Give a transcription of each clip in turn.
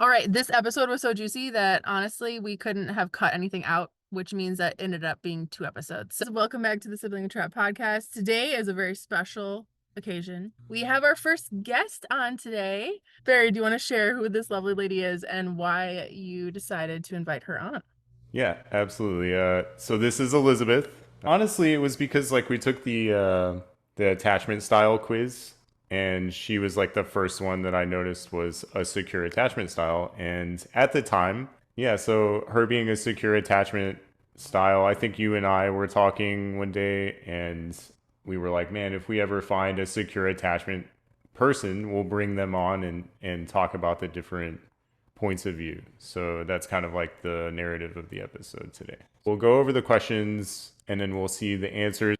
All right, this episode was so juicy that honestly, we couldn't have cut anything out, which means that it ended up being two episodes. So, welcome back to the Sibling and Trap podcast. Today is a very special occasion. We have our first guest on today. Barry, do you want to share who this lovely lady is and why you decided to invite her on? Yeah, absolutely. So this is Elizabeth. Honestly, it was because like we took the attachment style quiz, and she was like the first one that I noticed was a secure attachment style. And at the time, yeah, so her being a secure attachment style, I think you and I were talking one day, and we were like, man, if we ever find a secure attachment person, we'll bring them on and talk about the different points of view. So that's kind of like the narrative of the episode today. We'll go over the questions and then we'll see the answers.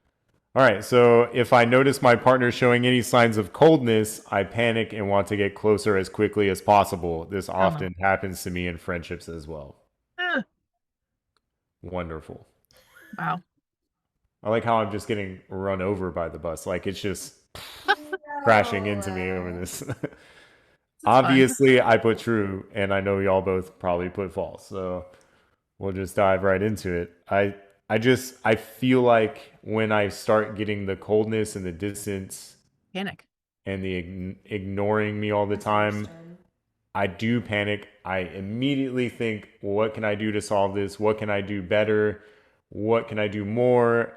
All right, so if I notice my partner showing any signs of coldness, I panic and want to get closer as quickly as possible. This Oh my. often happens to me in friendships as well. Ah, Wonderful. wow. I like how I'm just getting run over by the bus. Like it's just crashing No. into me over this. It's fun. Obviously, I put true, and I know y'all both probably put false. So we'll just dive right into it. I feel like when I start getting the coldness and the distance Panic. and the ignoring me all the That's time, understood. I do panic. I immediately think, well, what can I do to solve this? What can I do better? What can I do more?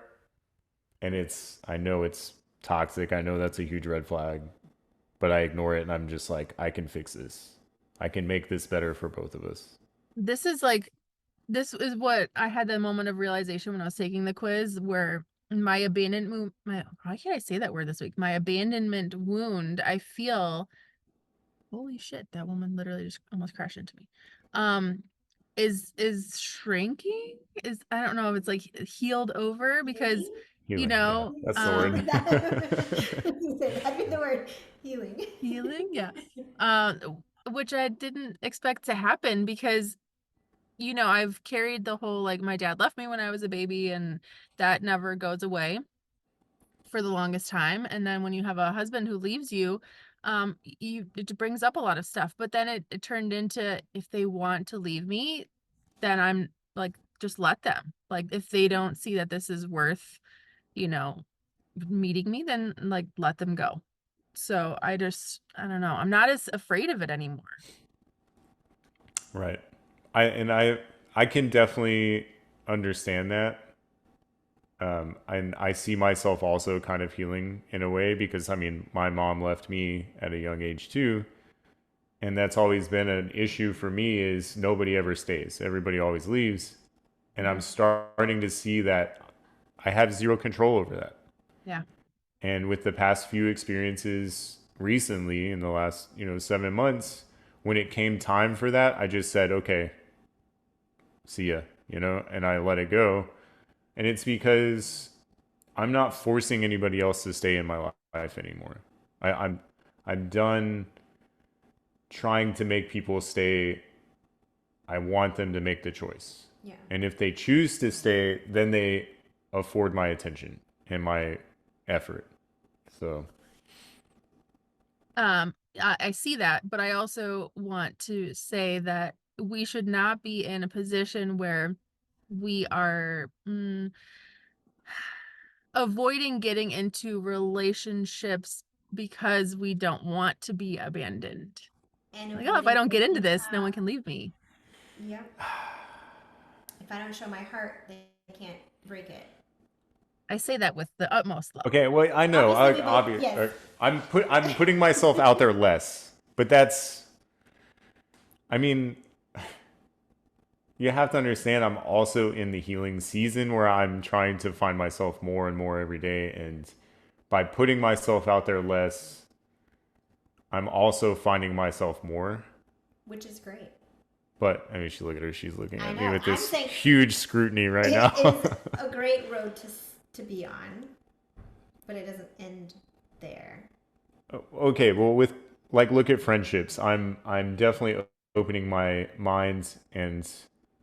And I know it's toxic. I know that's a huge red flag, but I ignore it and I'm just like, I can fix this. I can make this better for both of us. This is like this is what I had the moment of realization when I was taking the quiz where my abandonment my why can't I say that word this week? My abandonment wound, I feel holy shit, that woman literally just almost crashed into me. Um is shrinking. Is I don't know if it's like healed over because Healing? you Healing, yeah, know, that's the word. That'd be the word healing. healing, yeah. Uh which I didn't expect to happen because I've carried the whole like my dad left me when I was a baby and that never goes away for the longest time. And then when you have a husband who leaves you, it brings up a lot of stuff. But then it turned into if they want to leave me, then I'm like, just let them. Like if they don't see that this is worth, you know, meeting me, then like let them go. So I don't know. I'm not as afraid of it anymore. Right. I can definitely understand that. And I see myself also kind of healing in a way because I mean, my mom left me at a young age too, and that's always been an issue for me is nobody ever stays. Everybody always leaves, and I'm Mhm. starting to see that I have zero control over that. Yeah. And with the past few experiences recently in the last, 7 months, when it came time for that, I just said, okay, see ya, and I let it go. And it's because I'm not forcing anybody else to stay in my life anymore. I'm done trying to make people stay. I want them to make the choice. Yeah. And if they choose to stay, then they afford my attention and my effort. So, I see that, but I also want to say that we should not be in a position where we are avoiding getting into relationships because we don't want to be abandoned. And Like, oh, if I avoiding don't get into opening this, no one up. can leave me. Yep. If I don't show my heart, they can't break it. I say that with the utmost love. okay, well, I know. Obviously, we both, yes. I'm putting myself out there less, but that's. I mean, you have to understand. I'm also in the healing season where I'm trying to find myself more and more every day, and by putting myself out there less, I'm also finding myself more. Which is great. But I mean, she look at her. She's looking I at me know. with I'm this saying huge scrutiny right it now. is a great road to be on, but it doesn't end there. Okay, well, with like, look at friendships. I'm definitely opening my mind and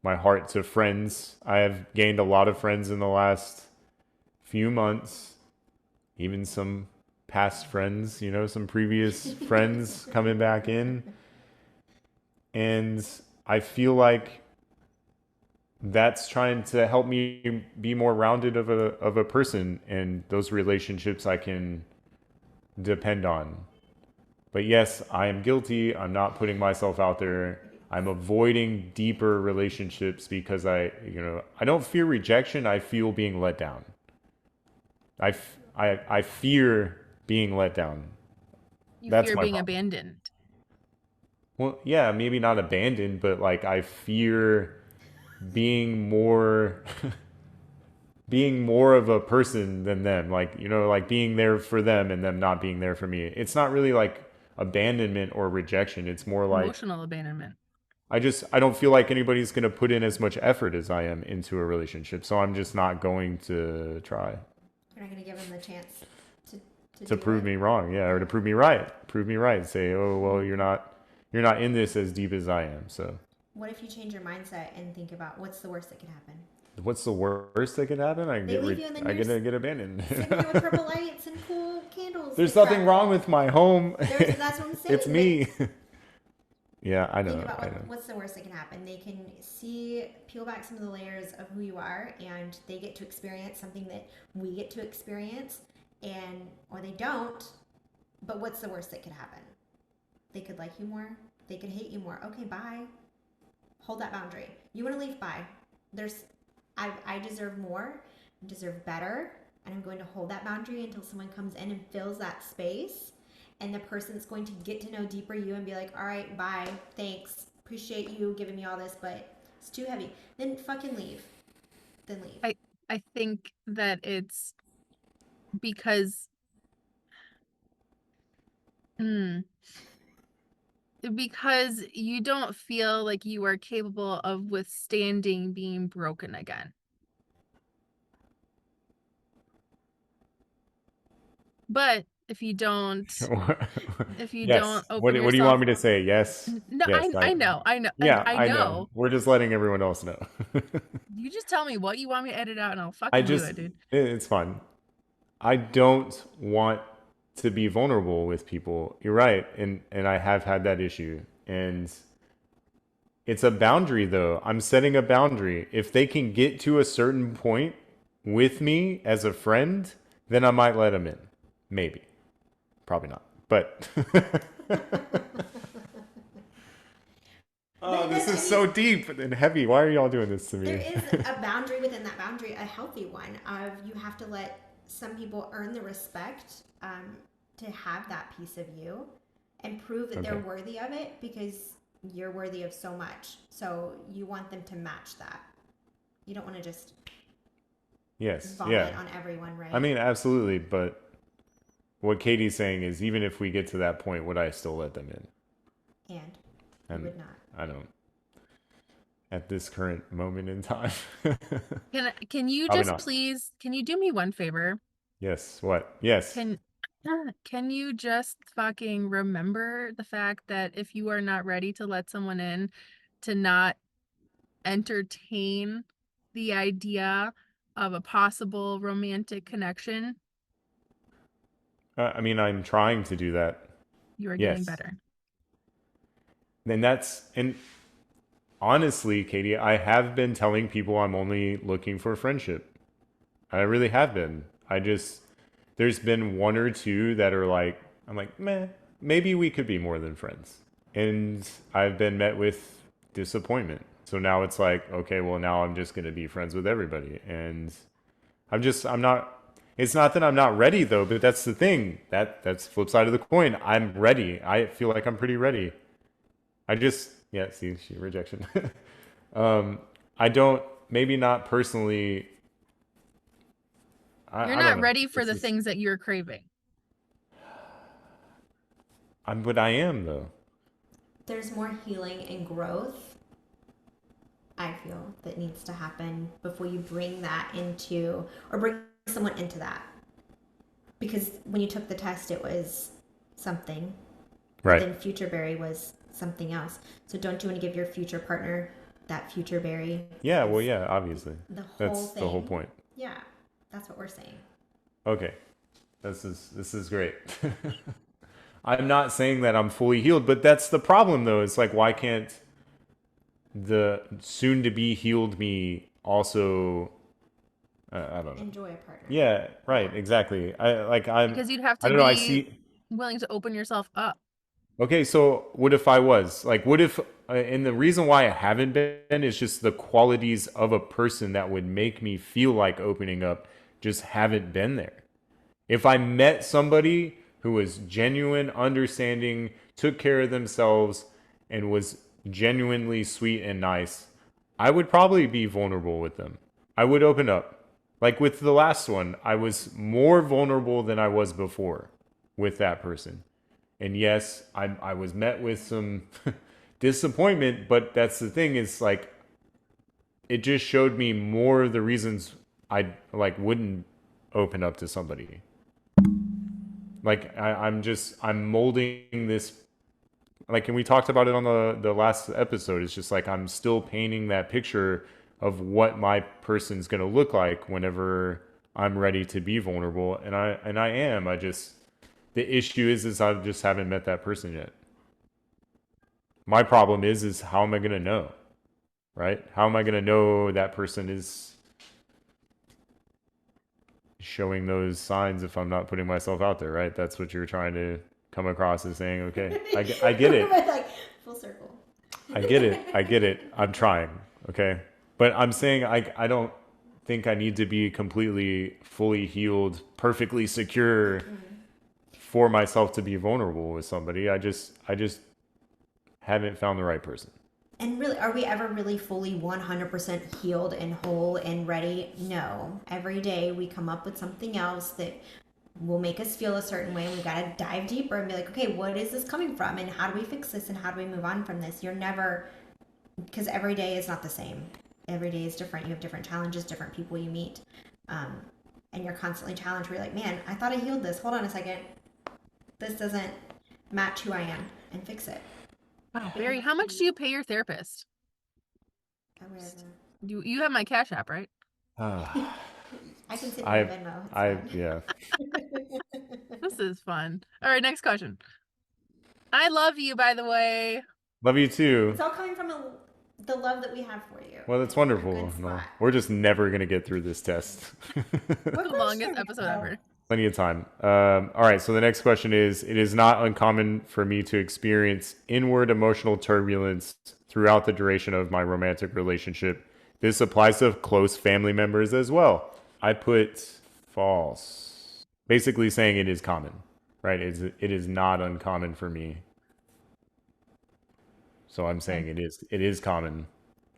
my heart to friends. I have gained a lot of friends in the last few months, even some past friends. Some previous friends coming back in. And I feel like that's trying to help me be more rounded of a person, and those relationships I can depend on. But yes, I am guilty. I'm not putting myself out there. I'm avoiding deeper relationships because I don't fear rejection. I feel being let down. I fear being let down. You That's fear my being problem. abandoned. Well, yeah, maybe not abandoned, but like I fear being more being more of a person than them. Like, like being there for them and them not being there for me. It's not really like abandonment or rejection. It's more like Emotional abandonment. I don't feel like anybody's going to put in as much effort as I am into a relationship. So I'm just not going to try You're not going to give them the chance to, to to do prove it. me wrong. Yeah, or to prove me right. Prove me right. Say, "Oh, well, you're not in this as deep as I am." So, What if you change your mindset and think about what's the worst that could happen? what's the worst that could happen? They leave you and then I you're get abandoned. sitting there with purple lights and cool candles There's that nothing wrong crackle. with my home. That's what I'm It's saying. But me. Yeah, I think know. about I know. what's the worst that can happen. They can peel back some of the layers of who you are, and they get to experience something that we get to experience, and or they don't. But what's the worst that could happen? They could like you more. They could hate you more. Okay, bye. Hold that boundary. You want to leave? Bye. There's, I deserve more. I deserve better, and I'm going to hold that boundary until someone comes in and fills that space, and the person's going to get to know deeper you and be like, all right, bye, thanks, appreciate you giving me all this, but it's too heavy. Then fucking leave. Then leave. I think that it's because mm, because you don't feel like you are capable of withstanding being broken again. But if you Yes. don't open What do you want yourself, me to say? Yes. no, Yes. Yeah, I I know. know. We're just letting everyone else know. You just tell me what you want me to edit out and I'll I fucking do just it, dude. it's fun. I don't want to be vulnerable with people. You're right, and I have had that issue. And it's a boundary though. I'm setting a boundary. If they can get to a certain point with me as a friend, then I might let them in. Maybe. Probably not. But oh, But this is I mean, so deep and heavy. Why are y'all doing this to there me? is a boundary within that boundary, a healthy one of you have to let some people earn the respect to have that piece of you and prove that they're Okay. worthy of it because you're worthy of so much. So you want them to match that. You don't want to just Yes. Yeah. vomit on everyone, I right? mean, absolutely. But what Katie's saying is, even if we get to that point, would I still let them in? And you And would not. I don't. At this current moment in time, Can you probably just not. please can you do me one favor? Yes. What? Yes. Can can you just fucking remember the fact that if you are not ready to let someone in, to not entertain the idea of a possible romantic connection? I mean, I'm trying to do that. You are getting Yes. better. And honestly, Katie, I have been telling people I'm only looking for friendship. I really have been. There's been one or two that are like, I'm like, meh, maybe we could be more than friends. And I've been met with disappointment. So now it's like, okay, well, now I'm just going to be friends with everybody. And I'm not, it's not that I'm not ready though, but that's the thing. That's the flip side of the coin. I'm ready. I feel like I'm pretty ready. Yeah, see, rejection. um, I don't, maybe not personally. You're I don't not know. ready for It's the just, things that you're craving. but I am though. There's more healing and growth, I feel, that needs to happen before you bring that into, or bring someone into that. Because when you took the test, it was something, but Right. then future Barry was something else. So don't you want to give your future partner that future Barry Yeah, well, as yeah, obviously. the whole That's the whole thing? point. Yeah, that's what we're saying. Okay. This is great. I'm not saying that I'm fully healed, but that's the problem though. It's like why can't the soon to be healed me also I don't know. Enjoy a partner. Yeah, right, Yeah. exactly. Because you'd have I to don't know, I be see. willing to open yourself up. Okay, so what if I was? Like what if and the reason why I haven't been is just the qualities of a person that would make me feel like opening up just haven't been there. If I met somebody who was genuine, understanding, took care of themselves, and was genuinely sweet and nice, I would probably be vulnerable with them. I would open up. Like with the last one, I was more vulnerable than I was before with that person. And yes, I was met with some disappointment, but that's the thing is like it just showed me more of the reasons I like wouldn't open up to somebody. Like I'm molding this like and we talked about it on the last episode. It's just like I'm still painting that picture of what my person's gonna look like whenever I'm ready to be vulnerable, and I am. I just the issue is I just haven't met that person yet. My problem is how am I gonna know, right? How am I gonna know that person is showing those signs if I'm not putting myself out there, right? That's what you're trying to come across as saying, okay, I get it. Like full circle. I get it. I get it. I'm trying. Okay. But I'm saying I don't think I need to be completely fully healed, perfectly secure for myself to be vulnerable with somebody. I just haven't found the right person. And really, are we ever really fully 100% healed and whole and ready? No. Every day we come up with something else that will make us feel a certain way. And we got to dive deeper and be like, okay, what is this coming from? And how do we fix this? And how do we move on from this? You're never, because every day is not the same. Every day is different. You have different challenges, different people you meet. Um, and you're constantly challenged where you're like, man, I thought I healed this. Hold on a second. This doesn't match who I am, and fix it. Wow, Barry, how much do you pay your therapist? However, You have my Cash App, right? Ah, I can send you a I Venmo. It's I fine. yeah. This is fun. All right, next question. I love you, by the way. Love you It's too. all coming from the love that we have for you. Well, that's You're in a wonderful. good No, spot. we're just never gonna get through this test. What The longest question? episode ever. Plenty of time. All right, so the next question is it is not uncommon for me to experience inward emotional turbulence throughout the duration of my romantic relationship. This applies to close family members as well. I put false. Basically saying it is common, right? It is not uncommon for me. So I'm saying it is common.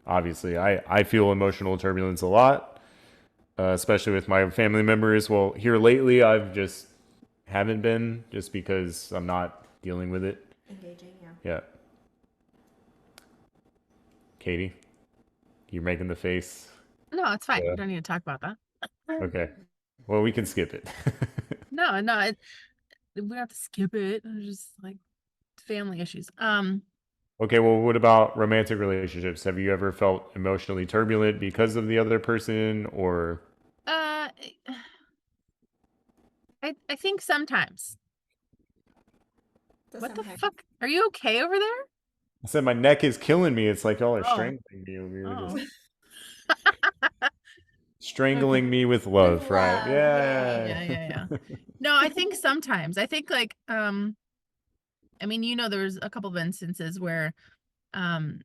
Obviously, I feel emotional turbulence a lot, especially with my family members. Well, here lately, I've just haven't been just because I'm not dealing with it. Engaging, yeah. Yeah. Katie, you're making the face. No, it's fine. Yeah. We don't need to talk about that. Okay. Well, we can skip it. No, we don't have to skip it. It's just like family issues. Okay. Well, what about romantic relationships? Have you ever felt emotionally turbulent because of the other person or uh, I think sometimes. So What the sometimes. fuck? Are you okay over there? I said my neck is killing me. It's like y'all are Oh, strangling me over here. oh. Just Okay. strangling me with With love, right? love, Yeah. yay. Yeah. No, I think sometimes. I think like I mean, there's a couple of instances where um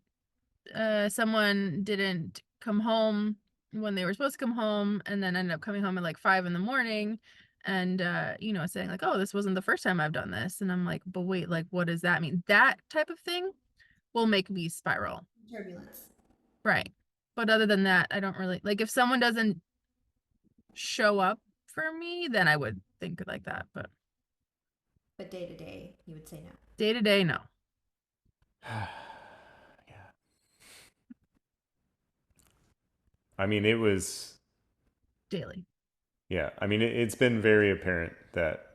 someone didn't come home when they were supposed to come home and then ended up coming home at like 5 in the morning and saying like, oh, this wasn't the first time I've done this. And I'm like, but wait, like what does that mean? That type of thing will make me spiral. Turbulence. Right. But other than that, I don't really like if someone doesn't show up for me, then I would think like that. But But day to day, you would say no. day to day, no. Yeah. I mean, it was, Daily. yeah. I mean, it's been very apparent that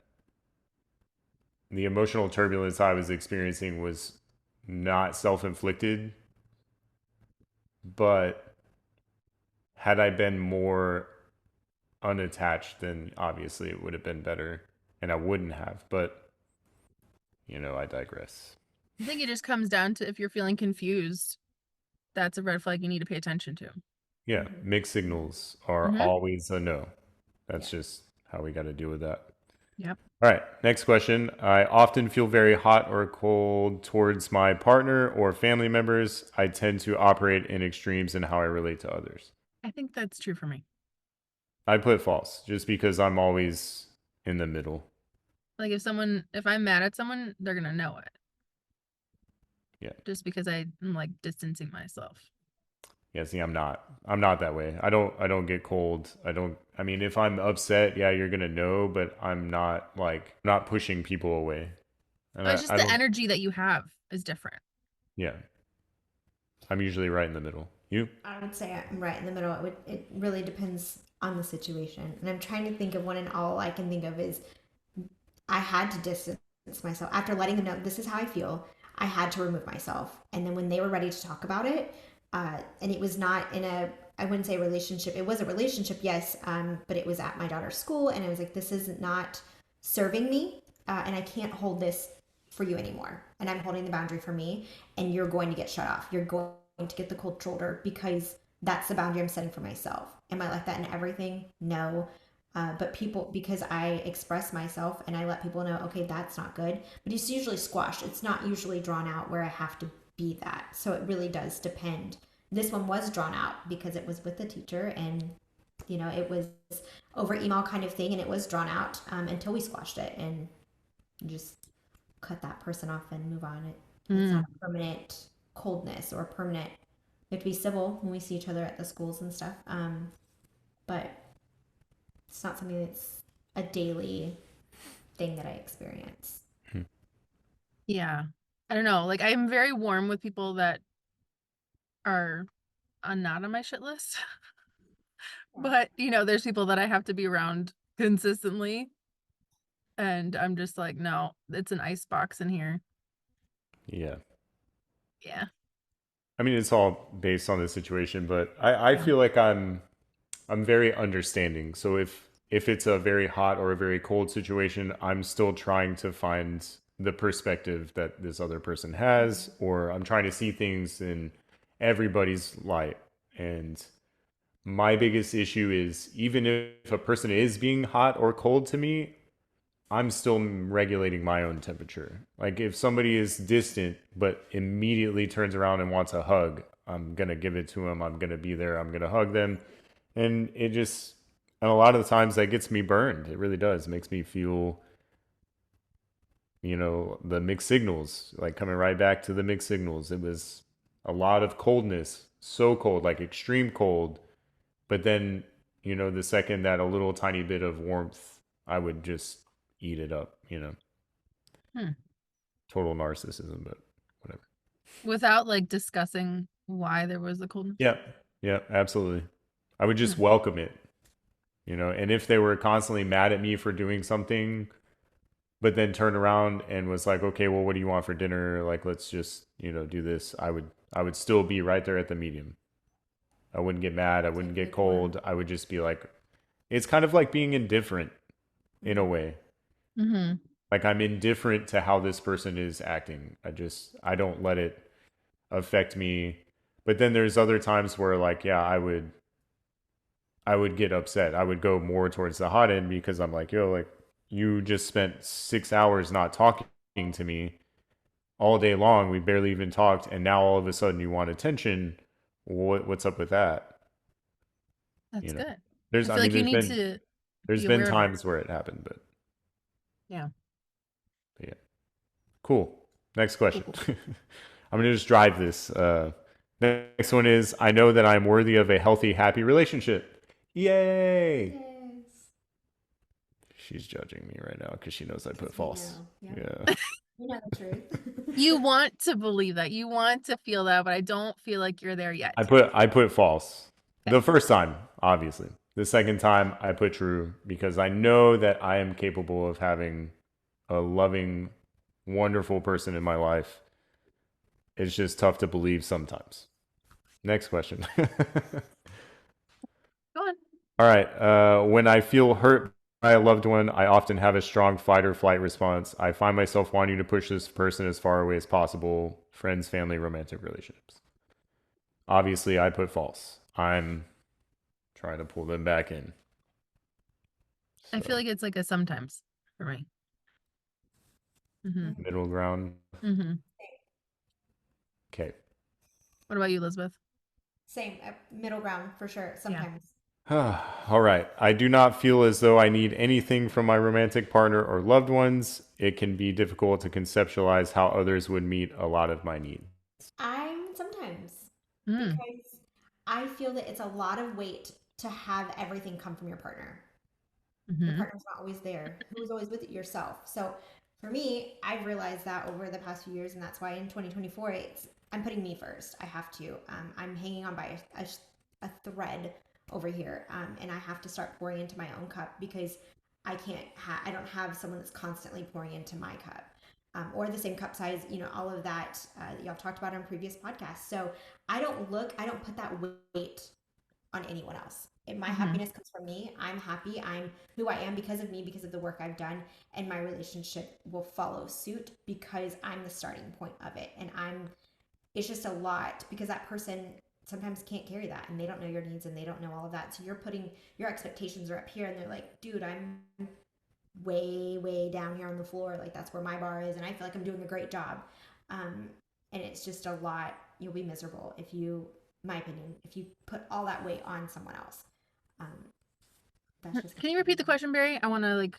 the emotional turbulence I was experiencing was not self inflicted, but had I been more unattached, then obviously it would have been better and I wouldn't have. But I digress. I think it just comes down to if you're feeling confused, that's a red flag you need to pay attention to. Yeah, Mm-hmm. mixed Yeah. signals are Mm-hmm. always a no. Yeah. That's just how we got to deal with that. Yep. All right, next question. I often feel very hot or cold towards my partner or family members. I tend to operate in extremes in how I relate to others. I think that's true for me. I put false just because I'm always in the middle. Like if I'm mad at someone, they're gonna know it. Yeah. Just because I'm like distancing myself. Yeah, see, I'm not. I'm not that way. I don't get cold. I mean, if I'm upset, yeah, you're going to know, but I'm not like not pushing people away. And It's I just the don't energy that you have is different. yeah. I'm usually right in the middle. You? I would say I'm right in the middle. It really depends on the situation. And I'm trying to think of one, and all I can think of is I had to distance myself after letting them know this is how I feel. I had to remove myself. And then when they were ready to talk about it, and it was not in a, I wouldn't say relationship. It was a relationship, yes, but it was at my daughter's school, and I was like, this is not serving me, and I can't hold this for you anymore. And I'm holding the boundary for me, and you're going to get shut off. You're going to get the cold shoulder because that's the boundary I'm setting for myself. Am I like that in everything? No. But people, because I express myself and I let people know, okay, that's not good, but it's usually squashed. It's not usually drawn out where I have to be that. So it really does depend. This one was drawn out because it was with the teacher, and it was over email kind of thing, and it was drawn out until we squashed it and just cut that person off and move on. It's not Mm. a permanent coldness or a permanent. We have to be civil when we see each other at the schools and stuff. But it's not something that's a daily thing that I experience. Hmm. Yeah. I don't know. Like I'm very warm with people that are not on my shit list. Yeah. But, there's people that I have to be around consistently. And I'm just like, no, it's an ice box in here. Yeah. Yeah. I mean, it's all based on the situation, but I Yeah. feel like I'm very understanding. So if it's a very hot or a very cold situation, I'm still trying to find the perspective that this other person has, or I'm trying to see things in everybody's light. And my biggest issue is even if a person is being hot or cold to me, I'm still regulating my own temperature. Like if somebody is distant but immediately turns around and wants a hug, I'm going to give it to them. I'm going to be there. I'm going to hug them. And and a lot of the times that gets me burned. It really does. It makes me feel, the mixed signals, like coming right back to the mixed signals. It was a lot of coldness, so cold, like extreme cold. But then, the second that a little tiny bit of warmth, I would just eat it up. Hmm. Total narcissism, but whatever. Without like discussing why there was the coldness. Yeah. Yeah, absolutely. I would Hmm. just welcome it. And if they were constantly mad at me for doing something, but then turned around and was like, okay, well, what do you want for dinner? Like, let's just, do this. I would still be right there at the medium. I wouldn't get mad. I wouldn't Take get lukewarm. cold. I would just be like, it's kind of like being indifferent in a Mm-hmm. way. Mm-hmm. Like I'm indifferent to how this person is acting. I don't let it affect me. But then there's other times where like, yeah, I would get upset. I would go more towards the hot end because I'm like, yo, like you just spent 6 hours not talking to me all day long. We barely even talked, and now all of a sudden you want attention. What's up with that? You That's know, good. I I feel mean, like you need to there's be been aware of it. times where it happened, Yeah. but yeah, cool. Next Cool, question. cool. I'm gonna just drive this. Next one is I know that I'm worthy of a healthy, happy relationship. Yay! Yes. She's judging me right now because she knows I put Because we false. know. Yep. Yeah. We know the You truth. want to believe that. You want to feel that, but I don't feel like you're there yet. I put false. Okay. The first time, obviously. The second time I put true because I know that I am capable of having a loving, wonderful person in my life. It's just tough to believe sometimes. Next question. Go on. All right. When I feel hurt a loved one, I often have a strong fight or flight response. I find myself wanting to push this person as far away as possible. Friends, family, romantic relationships. Obviously, I put false. I'm trying to pull them back in. I feel So, like it's like a sometimes for me. Mm-hmm. middle ground. Mm-hmm. Okay. What about you, Elizabeth? Same, middle ground for sure. Yeah. Sometimes. All right. I do not feel as though I need anything from my romantic partner or loved ones. It can be difficult to conceptualize how others would meet a lot of my needs. I'm sometimes Mm. because I feel that it's a lot of weight to have everything come from your partner. Your Mm-hmm. partner's not always there. Who's always with it? Yourself. So for me, I've realized that over the past few years, and that's why in 2024, I'm putting me first. I have to. I'm hanging on by a thread over here, and I have to start pouring into my own cup because I don't have someone that's constantly pouring into my cup. Or the same cup size, all of that y'all talked about on previous podcasts. So I don't put that weight on anyone else. If my Mm-hmm. happiness comes from me, I'm happy. I'm who I am because of me, because of the work I've done, and my relationship will follow suit because I'm the starting point of it. And it's just a lot because that person sometimes can't carry that and they don't know your needs and they don't know all of that. So you're putting your expectations are up here and they're like, dude, I'm way, way down here on the floor. Like that's where my bar is. And I feel like I'm doing a great job. Um, and it's just a lot. You'll be miserable if you, my opinion, if you put all that weight on someone else. Um, that's just my Can you repeat the opinion. question, Barry? I want to like.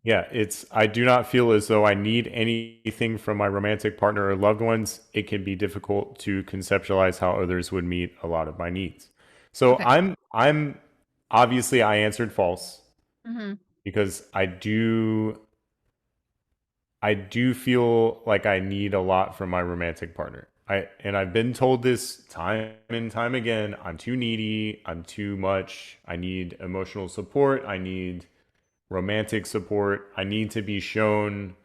Yeah, it's I do not feel as though I need anything from my romantic partner or loved ones. It can be difficult to conceptualize how others would meet a lot of my needs. So Okay. I'm obviously I answered false Mm-hmm. because I do feel like I need a lot from my romantic partner. I've been told this time and time again. I'm too needy. I'm too much. I need emotional support. I need romantic support. I need to be shown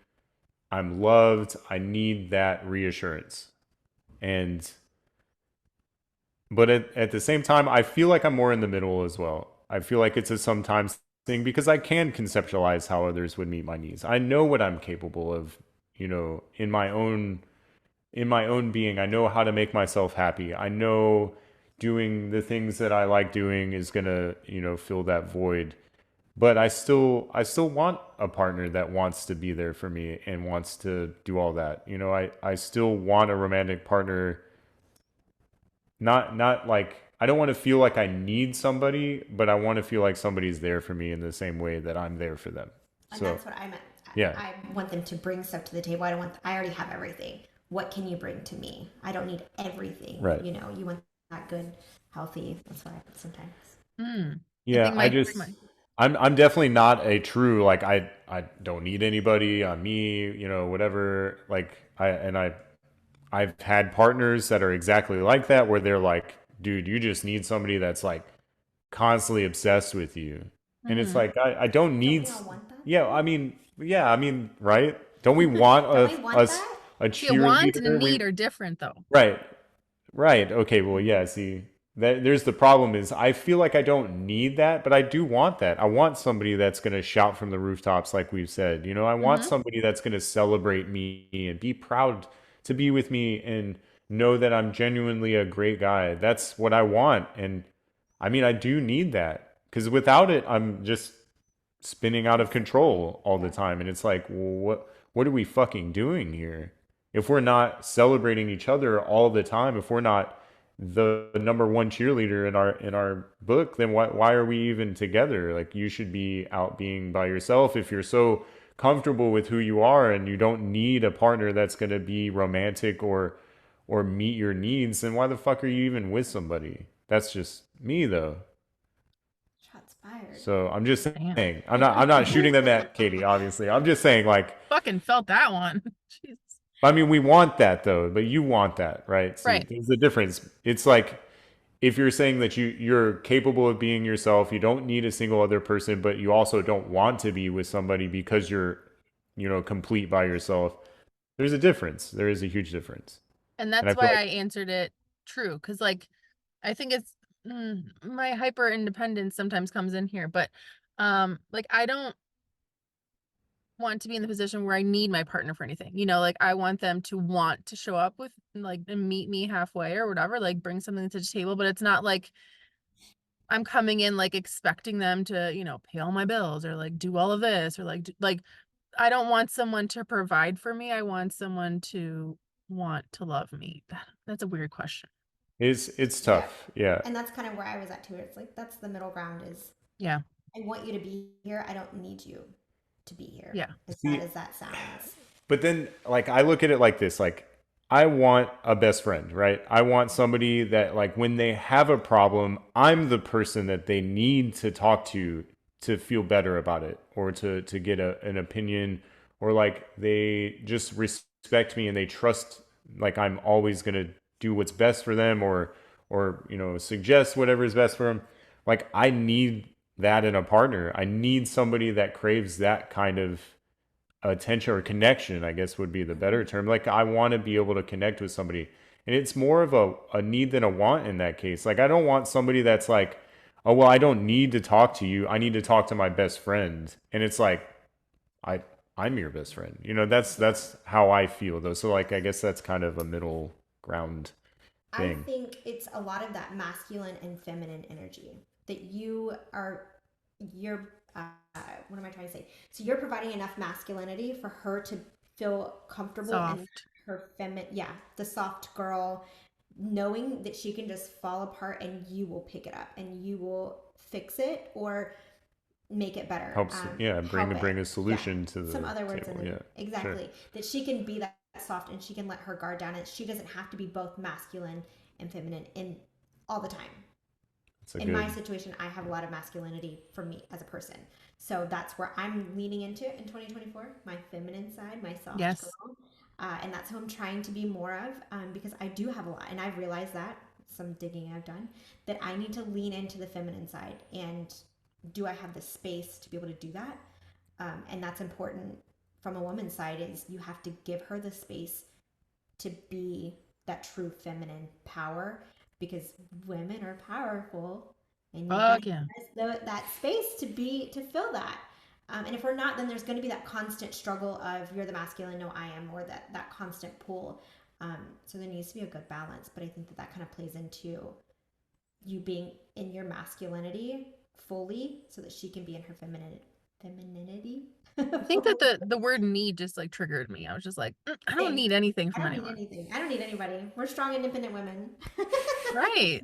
I'm loved. I need that reassurance. And but at the same time, I feel like I'm more in the middle as well. I feel like it's a sometimes thing because I can conceptualize how others would meet my needs. I know what I'm capable of, in my own being. I know how to make myself happy. I know doing the things that I like doing is going to, fill that void. But I still want a partner that wants to be there for me and wants to do all that. I still want a romantic partner, not like I don't want to feel like I need somebody, but I want to feel like somebody's there for me in the same way that I'm there for them. And So, that's what I meant. yeah, I want them to bring stuff to the table. I already have everything. What can you bring to me? I don't need everything. right. You want that good, healthy. That's what I put sometimes. Mm. I Yeah, think I my just my. I'm definitely not a true like I don't need anybody. I'm me, whatever. Like I've had partners that are exactly like that where they're like, dude, you just need somebody that's like constantly obsessed with you. And it's Mm-hmm. like I don't Don't need we all want that yeah, though? I mean, right? Don't we want Don't we want that? a See, a want and a cheerleader? need are different, though. Right. Right. Okay. Well, yeah. See, that there's the problem is I feel like I don't need that, but I do want that. I want somebody that's going to shout from the rooftops, like we've said. I want Mm-hmm. somebody that's going to celebrate me and be proud to be with me and know that I'm genuinely a great guy. That's what I want. And I mean, I do need that because without it, I'm just spinning out of control all the Yeah. time. And it's like, well, what are we fucking doing here? If we're not celebrating each other all the time, if we're not the number one cheerleader in our book, then why are we even together? Like you should be out being by yourself if you're so comfortable with who you are and you don't need a partner that's going to be romantic or meet your needs, then why the fuck are you even with somebody? That's just me though. Shots fired. So I'm just Damn. saying, I'm not shooting them at Katie, obviously. I'm just saying, like, Fucking felt that one. Jesus. I mean, we want that though, but you want that, right? See, Right. there's a difference. It's like if you're saying that you're capable of being yourself, you don't need a single other person, but you also don't want to be with somebody because you're, complete by yourself. There's a difference. There is a huge difference. And And I that's feel why like I answered it true. Because, like, I think it's my hyper independence sometimes comes in here. But Like I don't want to be in the position where I need my partner for anything. Like I want them to want to show up with like and meet me halfway or whatever, like bring something to the table, but it's not like I'm coming in like expecting them to, pay all my bills or like do all of this or like I don't want someone to provide for me. I want someone to want to love me. That's a weird question. It's Yeah. tough. Yeah. And that's kind of where I was at too. It's like that's the middle ground is Yeah. I want you to be here. I don't need you to be here. Yeah. As bad See, as that sounds. but then like I look at it like this, like I want a best friend, right? I want somebody that like when they have a problem, I'm the person that they need to talk to feel better about it or to get an opinion or like they just respect me and they trust like I'm always going to do what's best for them or suggest whatever is best for them. Like I need that in a partner. I need somebody that craves that kind of attention or connection, I guess would be the better term. Like I want to be able to connect with somebody. And it's more of a need than a want in that case. Like I don't want somebody that's like, oh well, I don't need to talk to you. I need to talk to my best friend. And it's like, I I'm your best friend. That's how I feel though. So like I guess that's kind of a middle ground I thing. think it's a lot of that masculine and feminine energy that you're, what am I trying to say? So you're providing enough masculinity for her to feel comfortable in Soft. her feminine, yeah, the soft girl, knowing that she can just fall apart and you will pick it up and you will fix it or make it better, Helps, yeah, help bring it. a Yeah, solution to some the other words in table. there. Yeah. Sure. Exactly. That she can be that soft and she can let her guard down and she doesn't have to be both masculine and feminine in all the time. It's a In my good situation, I have a lot of masculinity for me as a person. So that's where I'm leaning into in 2024, my feminine side, my soft Yes. girl. And that's who I'm trying to be more of because I do have a lot. And I've realized that, some digging I've done, that I need to lean into the feminine side. And do I have the space to be able to do that? And that's important from a woman's side is you have to give her the space to be that true feminine power because women are powerful and you got to Fuck yeah. give us that space to fill that. And if we're not, then there's going to be that constant struggle of you're the masculine, no, I am, or that constant pull. So there needs to be a good balance. But I think that kind of plays into you being in your masculinity fully so that she can be in her femininity I think that the word need just like triggered me. I was just like, I don't Same. need anything I from don't need anyone. anything. I don't need anybody. We're strong, independent women. Right.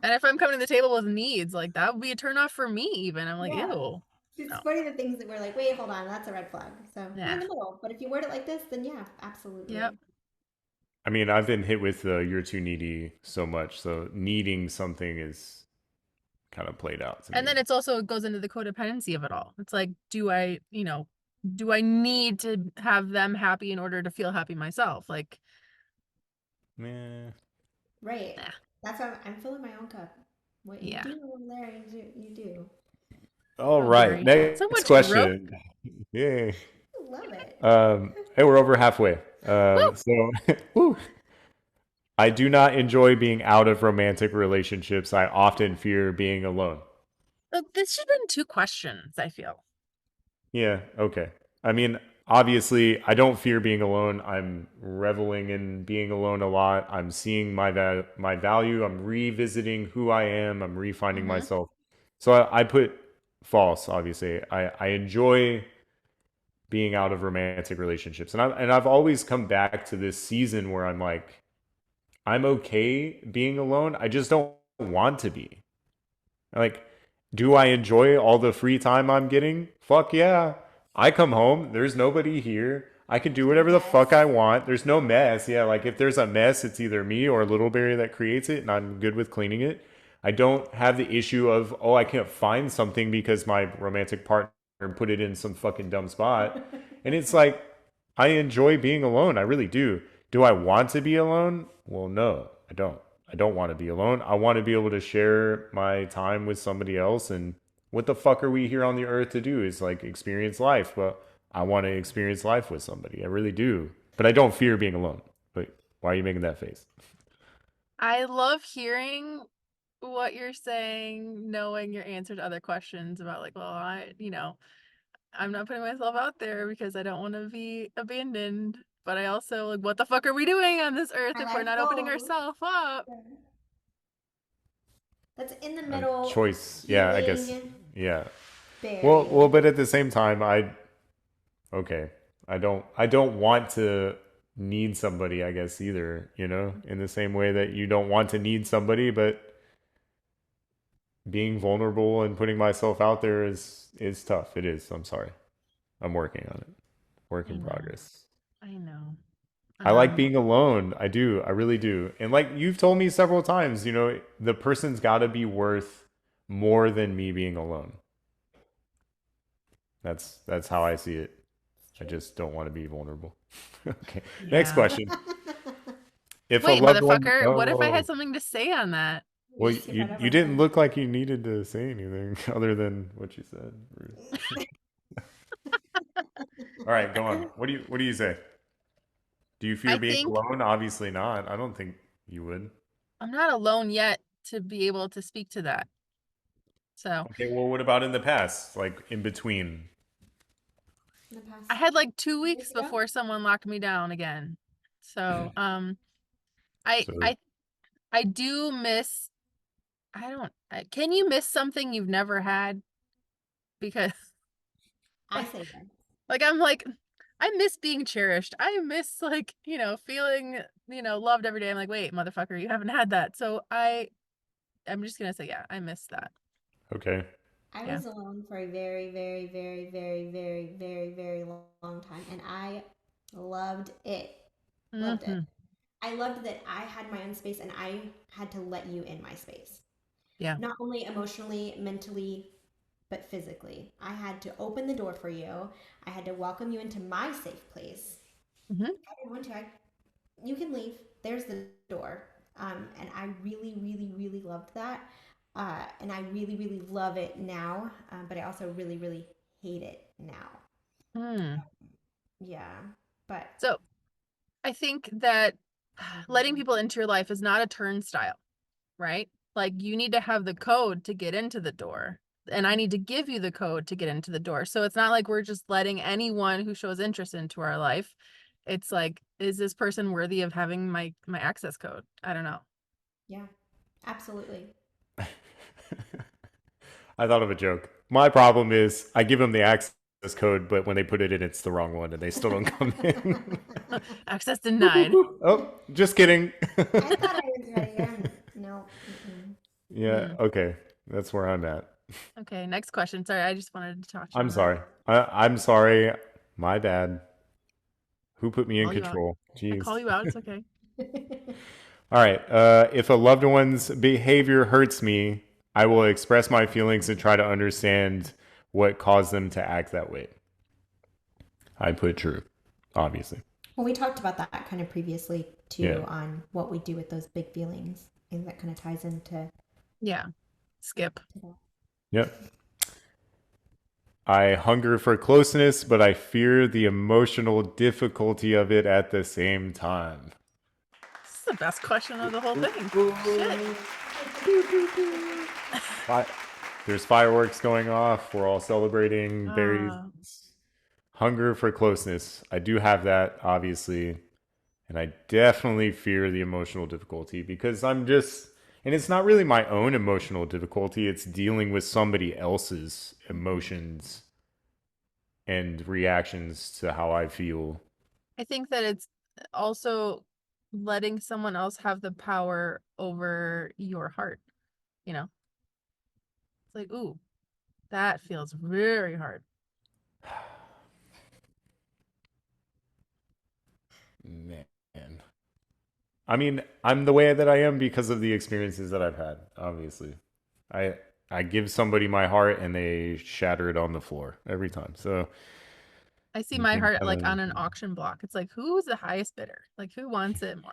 And if I'm coming to the table with needs, like that would be a turn off for me even. I'm like, Yeah. ew. It's No. funny the things that we're like, wait, hold on, that's a red flag. So we're in Yeah. the middle. But if you word it like this, then yeah, absolutely. Yep. I mean, I've been hit with you're too needy so much. So needing something is kind of played out to And me. then it's also it goes into the codependency of it all. It's like, do I need to have them happy in order to feel happy myself? Like, Meh. Right. nah. That's why I'm filling my own cup. What you Yeah. do over there, you do. All Oh, right. Barry. So Next much growth. question. Yay. I love it. Hey, we're over halfway. Woo! So, woo. I do not enjoy being out of romantic relationships. I often fear being alone. This should have been two questions, I feel. Yeah, okay. I mean, obviously, I don't fear being alone. I'm reveling in being alone a lot. I'm seeing my value. I'm revisiting who I am. I'm refining Mm-hmm. myself. So I put false, obviously. I enjoy being out of romantic relationships. And I've always come back to this season where I'm like I'm okay being alone. I just don't want to be. Like, do I enjoy all the free time I'm getting? Fuck yeah. I come home, there's nobody here. I can do No whatever the fuck mess. I want. There's no mess. Yeah, like if there's a mess, it's either me or Littleberry that creates it, and I'm good with cleaning it. I don't have the issue of, oh, I can't find something because my romantic partner put it in some fucking dumb spot. And it's like, I enjoy being alone. I really do. Do I want to be alone? Well, no, I don't. I don't want to be alone. I want to be able to share my time with somebody else. And what the fuck are we here on the earth to do? Is like experience life. But I want to experience life with somebody. I really do. But I don't fear being alone. But why are you making that face? I love hearing what you're saying, knowing your answer to other questions about like, well, I'm not putting myself out there because I don't want to be abandoned. But I also like, what the fuck are we doing on this earth My if we're life not opening goal. ourselves up? That's in the A middle, choice. Yeah, I guess. healing, Yeah. Well, buried. but at the same time, okay. I don't want to need somebody, I guess, either, in the same way that you don't want to need somebody, but being vulnerable and putting myself out there is tough. It is. I'm sorry. I'm working on it. Work I in know. progress. I know. I like Um, being alone. I do. I really do. And like you've told me several times, the person's got to be worth more than me being alone. That's how I see it. It's I true. just don't want to be vulnerable. Okay. Next yeah. question. If a Wait, loved one, motherfucker, what if I had oh, something to say on that? well, Just keep you right over you my didn't phone. look like you needed to say anything other than what you said. All right, go on. What do you say? Do you fear I being think alone? Obviously not. I don't think you would. I'm not alone yet to be able to speak to that. So Okay, well, what about in the past? Like in between? In the I past had like two 2 years weeks ago. before someone locked me down again. So I So I I do miss can you miss something you've never had? Because I like say yes. I'm like I miss being cherished. I miss like, feeling, loved every day. I'm like, wait, motherfucker, you haven't had that. So I'm just gonna say, yeah, I miss that. okay. I Yeah. was alone for a very, very, very, very, very, very, very long time, and I loved it. Loved it. Hmm. I loved that I had my own space and I had to let you in my space. Yeah. Not only emotionally, mentally, but physically. I had to open the door for you. I had to welcome you into my safe place. Hmm. I didn't want to. You can leave. There's the door. And I really, really, really loved that. And I really, really love it now. But I also really, really hate it now. Hmm. Yeah. But So I think that letting people into your life is not a turnstile, right? Like you need to have the code to get into the door. And I need to give you the code to get into the door. So it's not like we're just letting anyone who shows interest into our life. It's like, is this person worthy of having my access code? I don't know. yeah, absolutely. I thought of a joke. My problem is I give them the access code, but when they put it in, it's the wrong one, and they still don't come in. Access denied. Oh, just kidding. I thought I was ready. No. Mm-mm. Yeah. Hmm. Okay. That's where I'm at. Okay, next question. Sorry, I just wanted to touch I'm on that. sorry. I'm sorry. My bad. Who put me in Call you out. control? I Jeez. call you out. It's okay. All right. If a loved one's behavior hurts me, I will express my feelings and try to understand what caused them to act that way. I put true, obviously. Well, we talked about that kind of previously Yeah. too on what we do with those big feelings. And that kind of ties Yeah. Skip. to that. Yep. I hunger for closeness, but I fear the emotional difficulty of it at the same time. This is the best question of the whole thing. Shit. Fi- There's fireworks going off. We're all celebrating. Very Uh, hunger for closeness. I do have that, obviously. And I definitely fear the emotional difficulty because and it's not really my own emotional difficulty, it's dealing with somebody else's emotions and reactions to how I feel. I think that it's also letting someone else have the power over your heart. You know, it's like, ooh, that feels very hard. Man. I mean, I'm the way that I am because of the experiences that I've had, obviously. I I give somebody my heart and they shatter it on the floor every time. So I see you my can heart kind like of on an auction block. It's like, who's the highest bidder? Like, who wants it more?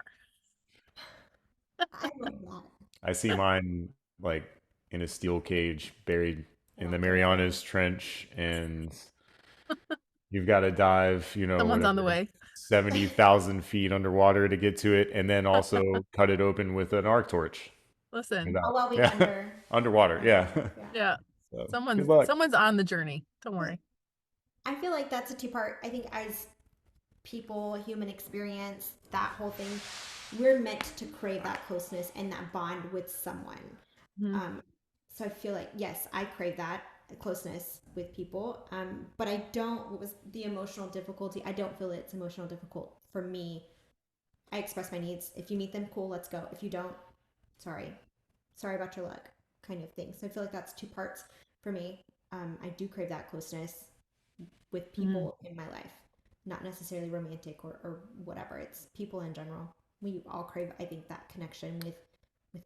I love that. I see mine like in a steel cage buried in the Locked away. Marianas Trench, and you've got to dive, Someone's on the whatever, way. 70,000 feet underwater to get to it, and then also cut it open with an arc torch. Listen, without, Oh, I'll be yeah, underwater. Yeah. underwater. Yeah. yeah, So good someone's luck. someone's on the journey. Don't worry. I feel like that's a two part. I think as people, human experience, that whole thing, we're meant to crave that closeness and that bond with someone. Mhm. Um, so I feel like, yes, I crave that closeness with people. But I don't, what was the emotional difficulty? I don't feel it's emotional difficult for me. I express my needs. If you meet them, cool, let's go. If you don't, sorry. Sorry about your luck, kind of thing. So I feel like that's two parts for me. I do crave that closeness with Mhm. people in my life, not necessarily romantic or whatever. It's people in general. We all crave, I think, that connection with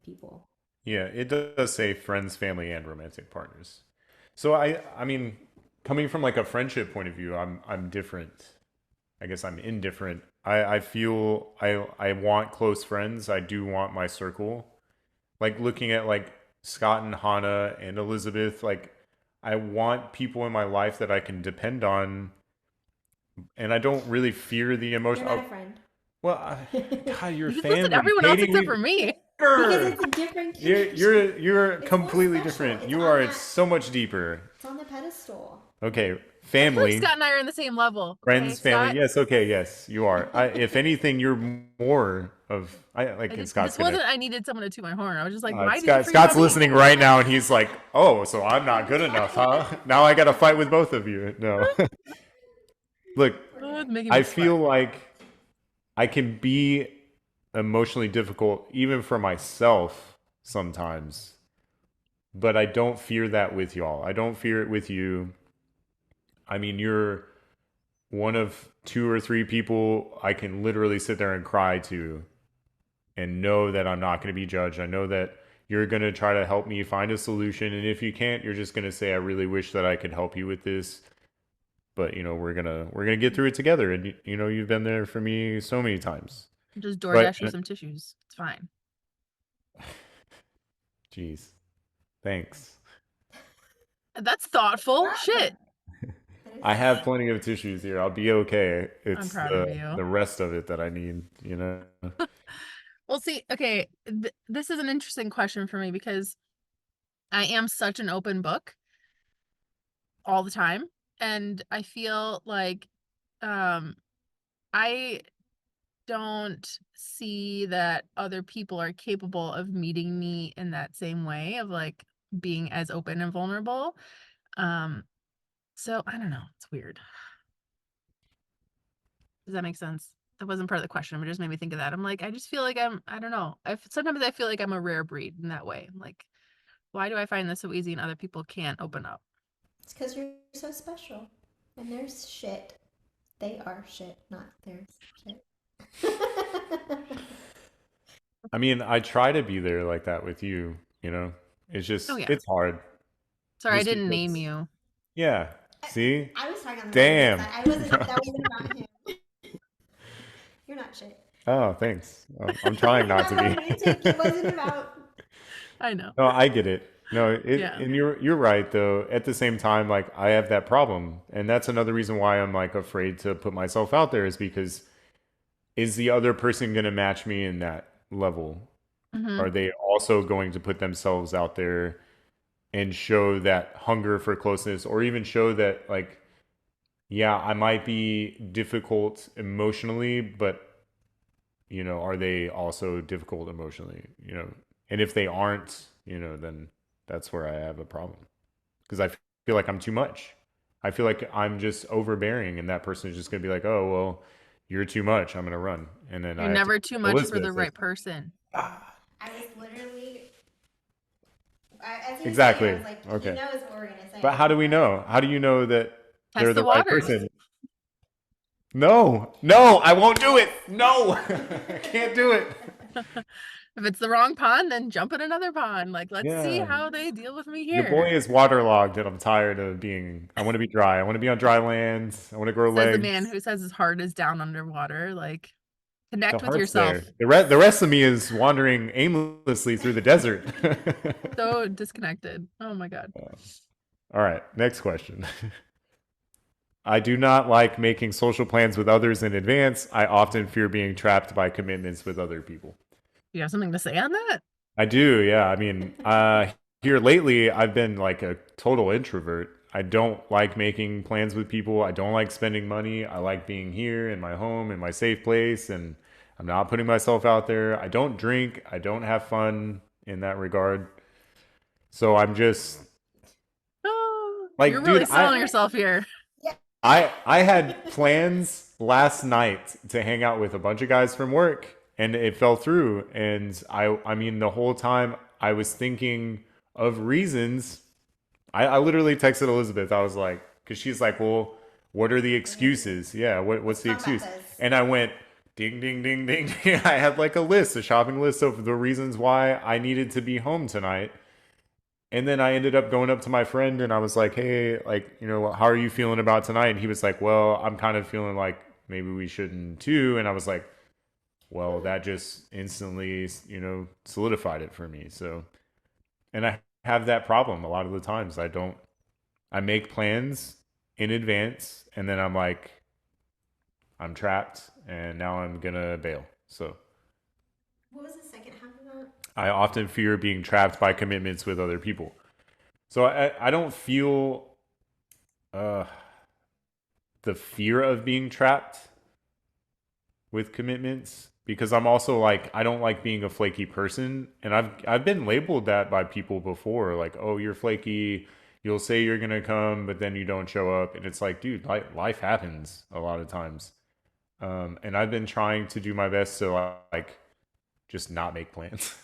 people. Yeah, it does say friends, family, and romantic partners. So I mean, coming from like a friendship point of view, I'm different. I guess I'm indifferent. I feel I want close friends. I do want my circle. Like looking at like Scott and Hannah and Elizabeth, like I want people in my life that I can depend on, and I don't really fear the You're emotion. not a friend. Well, God, your You just listed family, everyone else Katie. except for me. Because Grr. it's a different You're connection. It's more completely special. different. You are so much deeper. It's on the pedestal. Okay, I feel like family, Scott and I are on the same level. Okay, friends, family. Scott. Yes, okay, yes, you are. If anything, you're more of. I like, I and did. Scott's This gonna. wasn't. I needed someone to toot my horn. I was just like, why did you forget Scott's about me? listening right now, and he's like, "Oh, so I'm not good enough, huh? Now I got to fight with both of you." No, look, Oh, it's making me I sweat. feel like I can be emotionally difficult even for myself sometimes, but I don't fear that with y'all. I don't fear it with you. I mean, you're one of two or three people I can literally sit there and cry to and know that I'm not going to be judged. I know that you're going to try to help me find a solution. And if you can't, you're just going to say, I really wish that I could help you with this. But we're gonna get through it together. And you've been there for me so many times. Just But DoorDash you some tissues. It's fine. geez, thanks. That's thoughtful. Shit. I have plenty of tissues here. I'll be okay. I'm It's proud of you. the rest of it that I need. Well, see, okay, this is an interesting question for me because I am such an open book all the time, and I feel like um I don't see that other people are capable of meeting me in that same way of like being as open and vulnerable. Um, so I don't know. It's weird. Does that make sense? That wasn't part of the question, but it just made me think of that. I'm like, I just feel like I don't know. Sometimes I feel like I'm a rare breed in that way. I'm like, why do I find this so easy and other people can't open up? It's because you're so special. And there's shit. They are shit, not there's shit. I mean, I try to be there like that with you. It's Oh just yeah. it's hard Sorry, I just didn't name because. you. Yeah. See? I was talking on the romantic Damn. side. I wasn't. That wasn't about him. You're not shit. Oh, thanks. I'm trying not Not to be. romantic. It wasn't about. I know. No, I get it. No, Yeah. and you're right though. At the same time, like I have that problem, and that's another reason why I'm like afraid to put myself out there is because is the other person going to match me in that level? Hmm. Are they also going to put themselves out there and show that hunger for closeness, or even show that like, yeah, I might be difficult emotionally, but are they also difficult emotionally? And if they aren't, then that's where I have a problem because I feel like I'm too much. I feel like I'm just overbearing, and that person is just gonna be like, "Oh, well, you're too much. I'm gonna run," and then You're I have to never too much for the Elizabeth. right person. I was literally. As he was saying, I Exactly. was like, he Okay. knows what we're gonna But say. how do we know? How do you know that they're Test the the right waters. person? No, no, I won't do it. No, I can't do it. If it's the wrong pond, then jump in another pond. Like, let's see Yeah. how they deal with me Your boy here. is waterlogged, and I'm tired of being. I want to be dry. I want to be on dry land. I want to grow Says the man legs. who says his heart is down underwater. Like, The connect with heart's yourself. there. The rest of me is wandering aimlessly through the desert. So disconnected. Oh my God. All right, next question. I do not like making social plans with others in advance. I often fear being trapped by commitments with other people. You have something to say on that? I do, yeah. I mean, here lately, I've been like a total introvert. I don't like making plans with people. I don't like spending money. I like being here in my home, in my safe place, and I'm not putting myself out there. I don't drink. I don't have fun in that regard. So I'm just Oh, you're like, really dude, selling yourself here. Yeah. I had plans last night to hang out with a bunch of guys from work and it fell through and I mean the whole time I was thinking of reasons. I literally texted Elizabeth. I was like, because she's like, well, what are the excuses? Yeah, what's Let's the talk about excuse? this. And I went ding ding ding ding. I had like a list, a shopping list of the reasons why I needed to be home tonight. And then I ended up going up to my friend and I was like, hey, like, how are you feeling about tonight? And he was like, well, I'm kind of feeling like maybe we shouldn't too. And I was like, well, that just instantly, solidified it for me. So, and I have that problem a lot of the times. I make plans in advance and then I'm like, I'm trapped and now I'm going to bail. So What was the second half of that? I often fear being trapped by commitments with other people. So I don't feel uh, the fear of being trapped with commitments because I'm also like I don't like being a flaky person and I've been labeled that by people before like oh you're flaky, you'll say you're going to come but then you don't show up and it's like dude life happens a lot of times. And I've been trying to do my best to like just not make plans.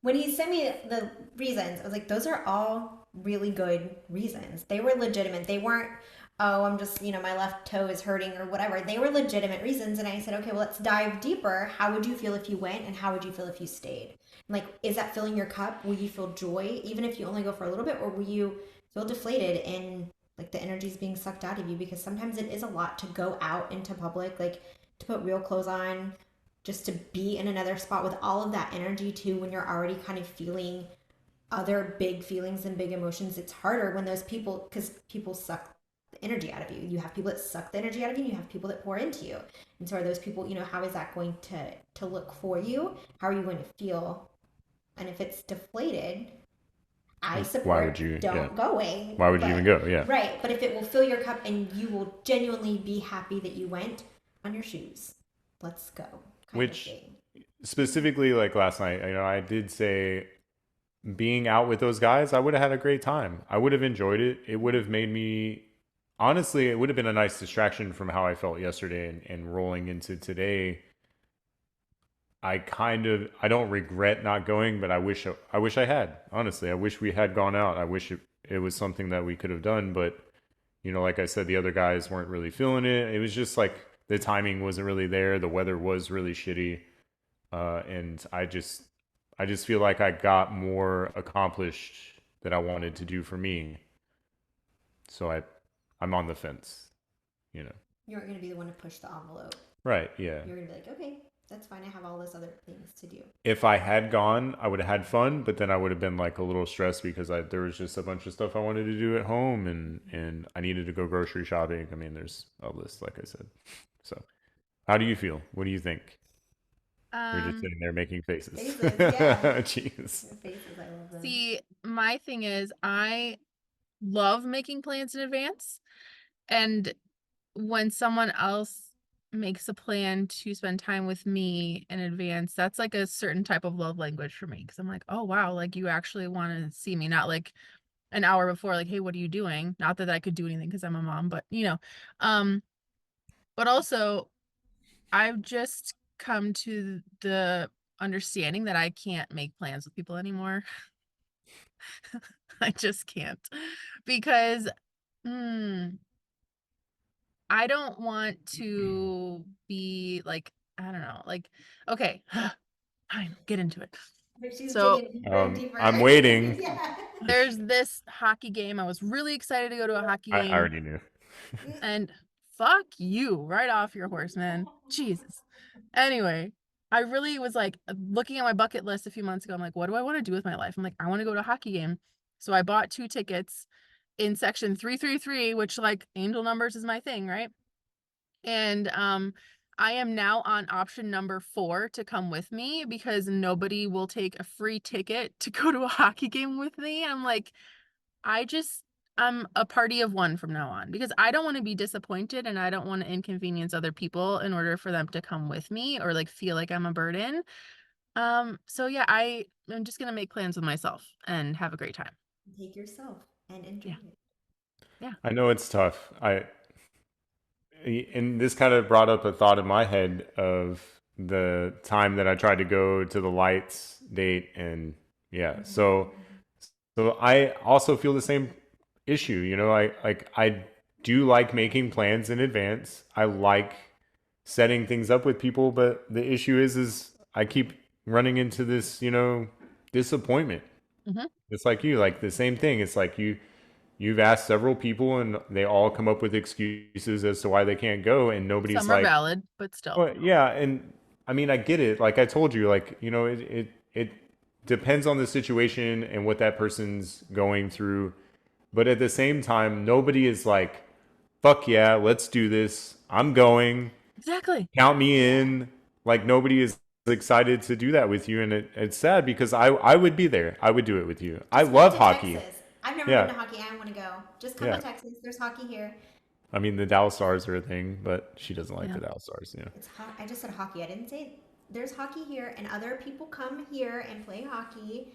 When he sent me the reasons, I was like, those are all really good reasons. They were legitimate. They weren't, oh, I'm just, my left toe is hurting or whatever. They were legitimate reasons. And I said, okay, well, let's dive deeper. How would you feel if you went? And how would you feel if you stayed? Like, is that filling your cup? Will you feel joy, even if you only go for a little bit? Or will you feel deflated and like the energy is being sucked out of you? Because sometimes it is a lot to go out into public, like to put real clothes on, just to be in another spot with all of that energy too when you're already kind of feeling other big feelings and big emotions. It's harder when those people, because people suck the energy out of you. You have people that suck the energy out of you, and you have people that pour into you. And so are those people, how is that going to look for you? How are you going to feel? And if it's deflated, I Why would support you yeah. don't going. Why would you even But go? Yeah. right, but if it will fill your cup and you will genuinely be happy that you went, on your shoes, let's go, kind of Which thing. specifically like last night, I did say being out with those guys, I would have had a great time. I would have enjoyed it. It would have made me honestly, it would have been a nice distraction from how I felt yesterday and rolling into today. I don't regret not going, but I wish I had. Honestly, I wish we had gone out. I wish it was something that we could have done, but like I said, the other guys weren't really feeling it. It was just like the timing wasn't really there. The weather was really shitty. And I just feel like I got more accomplished that I wanted to do for me. So I'm on the fence, you know. You're going to be the one to push the envelope. Right, yeah. You're going to be like, okay, that's fine. I have all this other things to do. If I had gone, I would have had fun, but then I would have been like a little stressed because there was just a bunch of stuff I wanted to do at home and I needed to go grocery shopping. I mean, there's a list, like I said. So, how do you feel? What do you think? You're just Um, sitting there making faces. Faces, yeah. Jeez. Your faces, I love them. See, my thing is I love making plans in advance. And when someone else makes a plan to spend time with me in advance, that's like a certain type of love language for me. Cause I'm like, oh wow, like you actually want to see me, not like an hour before, like, hey, what are you doing? Not that I could do anything because I'm a mom, but um, but also I've just come to the understanding that I can't make plans with people anymore. I just can't because I don't want to be like, I don't know, like, okay, fine, get into it. But she's So digging deeper and deeper. I'm waiting. Yeah. there's this hockey game. I was really excited to go to a hockey I game, already knew. and fuck you, right off your horse, man. Jesus. Anyway, I really was like looking at my bucket list a few months ago. I'm like, what do I want to do with my life? I'm like, I want to go to a hockey game. So I bought 2 tickets in section 333, which like angel numbers is my thing, right? And I am now on option number 4 to come with me because nobody will take a free ticket to go to a hockey game with me. I'm like, I just I'm a party of one from now on because I don't want to be disappointed and I don't want to inconvenience other people in order for them to come with me or like feel like I'm a burden. So yeah, I'm just gonna make plans with myself and have a great time. Take yourself and enjoy Yeah. it. Yeah. I know it's tough. And this kind of brought up a thought in my head of the time that I tried to go to the lights date, and yeah, so I also feel the same issue. I do like making plans in advance. I like setting things up with people, but the issue is I keep running into this, disappointment. Hmm. It's like you, like the same thing. It's like you've asked several people and they all come up with excuses as to why they can't go, and nobody's Some are like, valid, but still. well, yeah. And I mean, I get it. Like I told you, like, it depends on the situation and what that person's going through. But at the same time, nobody is like, fuck yeah, let's do this. I'm going. Exactly. Count me Yeah. in. Like nobody is excited to do that with you. And it's sad because I would be there. I would do it with you. I Just come love to hockey. Texas. I've never been Yeah. to hockey. I want to go. Just come to Yeah. Texas. There's hockey here. I mean, the Dallas Stars are a thing, but she doesn't like Yeah. the Dallas Stars. Yeah. I just said hockey. I didn't say there's hockey here, and other people come here and play hockey.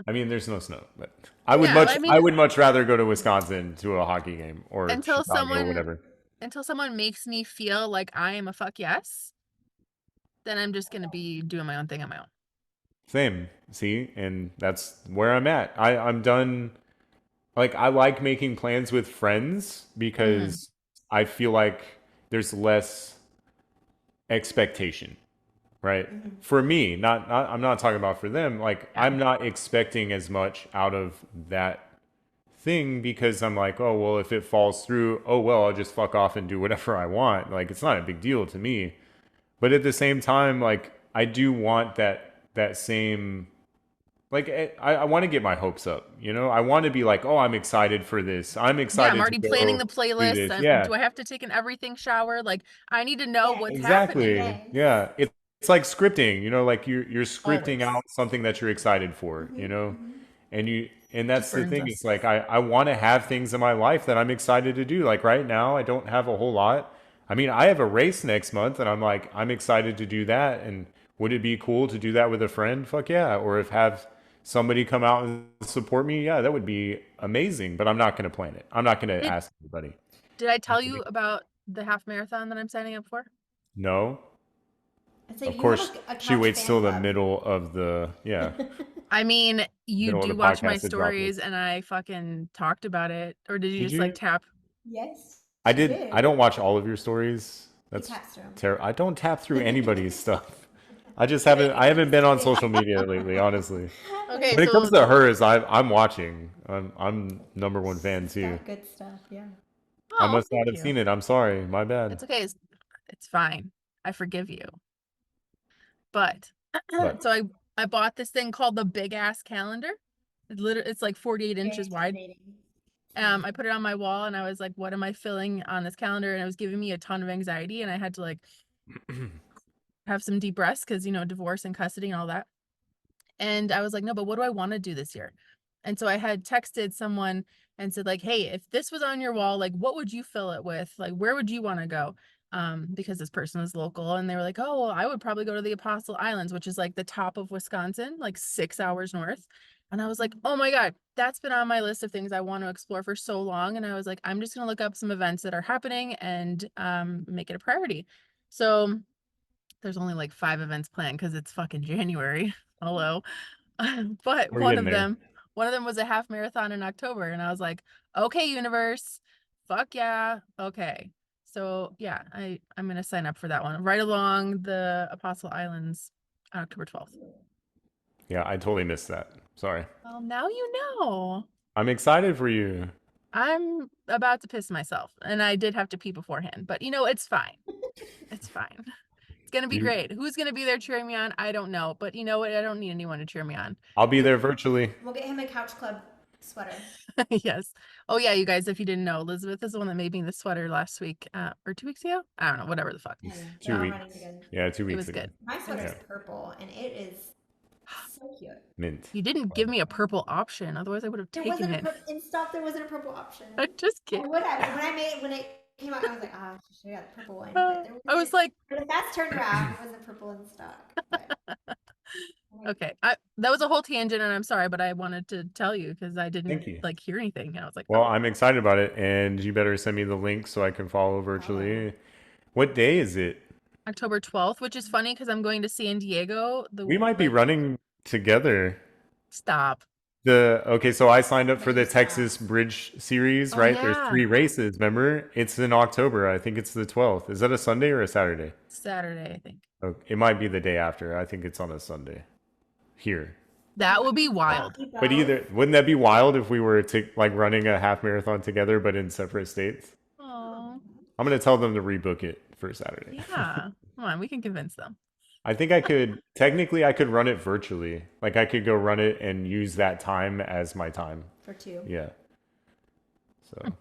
I mean, there's no snow, but I would Yeah, much I I mean, would much rather go to Wisconsin to a hockey game or until Chicago or someone whatever. until someone makes me feel like I am a fuck yes, then I'm just gonna be doing my own thing on my own. Same. See, and that's where I'm at. I'm done. Like I like making plans with friends Hmm. because I feel like there's less expectation, right? Hmm. For me, not I'm not talking about for them. Like Yeah. I'm not expecting as much out of that thing because I'm like, oh, well, if it falls through, oh, well, I'll just fuck off and do whatever I want. Like, it's not a big deal to me. But at the same time, like, I do want that same, like, I want to get my hopes up, I want to be like, oh, I'm excited for this. I'm Yeah, I'm excited to already planning go the do playlist. this. Yeah, Do I have to take an everything shower? Like, I need to know Yes. what's happening. exactly. Yes. Yeah. It's like scripting, like you're scripting Always. out something that you're excited for, Hmm. Hmm. and Just that's the burns thing. It's us. like I want to have things in my life that I'm excited to do. Like right now, I don't have a whole lot. I mean, I have a race next month and I'm like, I'm excited to do that. And would it be cool to do that with a friend? Fuck yeah. Or if have somebody come out and support me, yeah, that would be amazing. But I'm not going to plan it. I'm not going to Did ask anybody. did I tell you about the half marathon that I'm signing up for? No. It's like Of you have course, a she couch waits fan till the club. middle of the, yeah, I mean, you middle of the do watch my podcast to drop stories this. and I fucking talked about it. Or did you Did just like you? tap? Yes, I she did. I did. don't watch all of your stories. He That's taps through terrible. I don't tap through anybody's them. stuff. I just haven't. I haven't been on social media lately, honestly. Okay, When it comes so to hers, I'm watching. I'm number one fan too. Stuff, good stuff. Yeah. I oh, must not thank have you. seen it. I'm sorry. My bad. It's okay. It's fine. I forgive you. But But so I bought this thing called the big ass calendar. It's like 48 Very inches wide. intimidating. I put it on my wall and I was like, what am I filling on this calendar? And it was giving me a ton of anxiety and I had to like have some deep breaths because divorce and custody and all that. And I was like, no, but what do I want to do this year? And so I had texted someone and said, like, hey, if this was on your wall, like, what would you fill it with? Like, where would you want to go? Because this person is local. And they were like, oh, well, I would probably go to the Apostle Islands, which is like the top of Wisconsin, like 6 hours north. And I was like, oh my God, that's been on my list of things I want to explore for so long. And I was like, I'm just going to look up some events that are happening and make it a priority. So there's only like 5 events planned because it's fucking January. Hello. But we're one getting of there. them, one of them was a half marathon in October, and I was like, okay, universe, fuck yeah, okay. So yeah, I'm gonna sign up for that one right along the Apostle Islands on October 12th. Yeah, I totally missed that. Sorry. Well, now you know. I'm excited for you. I'm about to piss myself, and I did have to pee beforehand, but it's fine. It's fine. It's gonna be You. great. Who's gonna be there cheering me on? I don't know, but you know what? I don't need anyone to cheer me on. I'll be there virtually. We'll get him a couch club. Sweater. Yes. Oh yeah, you guys, if you didn't know, Elizabeth is the one that made me the sweater last week, or 2 weeks ago. I don't know, whatever the fuck. Oh yeah, they're Two all running weeks. together. Yeah, two It weeks was ago. good. My It was sweater's Yeah. good. purple, and it is so cute. Mint. You didn't give me a purple option, otherwise I would have There taken wasn't a it. in stock. There wasn't a purple option. I'm just I kidding. would have when it came out. I was like, ah, she should have got the purple one, but there I was wasn't. like, For the fast turnaround, it wasn't purple in stock. But like, okay, that was a whole tangent, and I'm sorry, but I wanted to tell you because I didn't Thank you. like hear anything, and I was like, Well, oh, I'm excited about it, and you better send me the link so I can follow follow. virtually. What day is it? October 12th, which is funny because I'm going to San Diego. We might be running together. Stop. So I signed up for Make you the stop. Texas Bridge Series, Oh right? There's yeah, 3 races, remember? It's in October. I think it's the 12th. Is that a Sunday or a Saturday? Saturday, I think. Oh, it might be the day after. I think it's on a Sunday here. That would be Stop wild. you But both. either wouldn't that be wild if we were to like running a half marathon together but in separate states? Oh, I'm gonna tell them to rebook it for Saturday. yeah. Come on, we can convince them. I think I could technically I could run it virtually. Like I could go run it and use that time as my time. For two. Yeah. So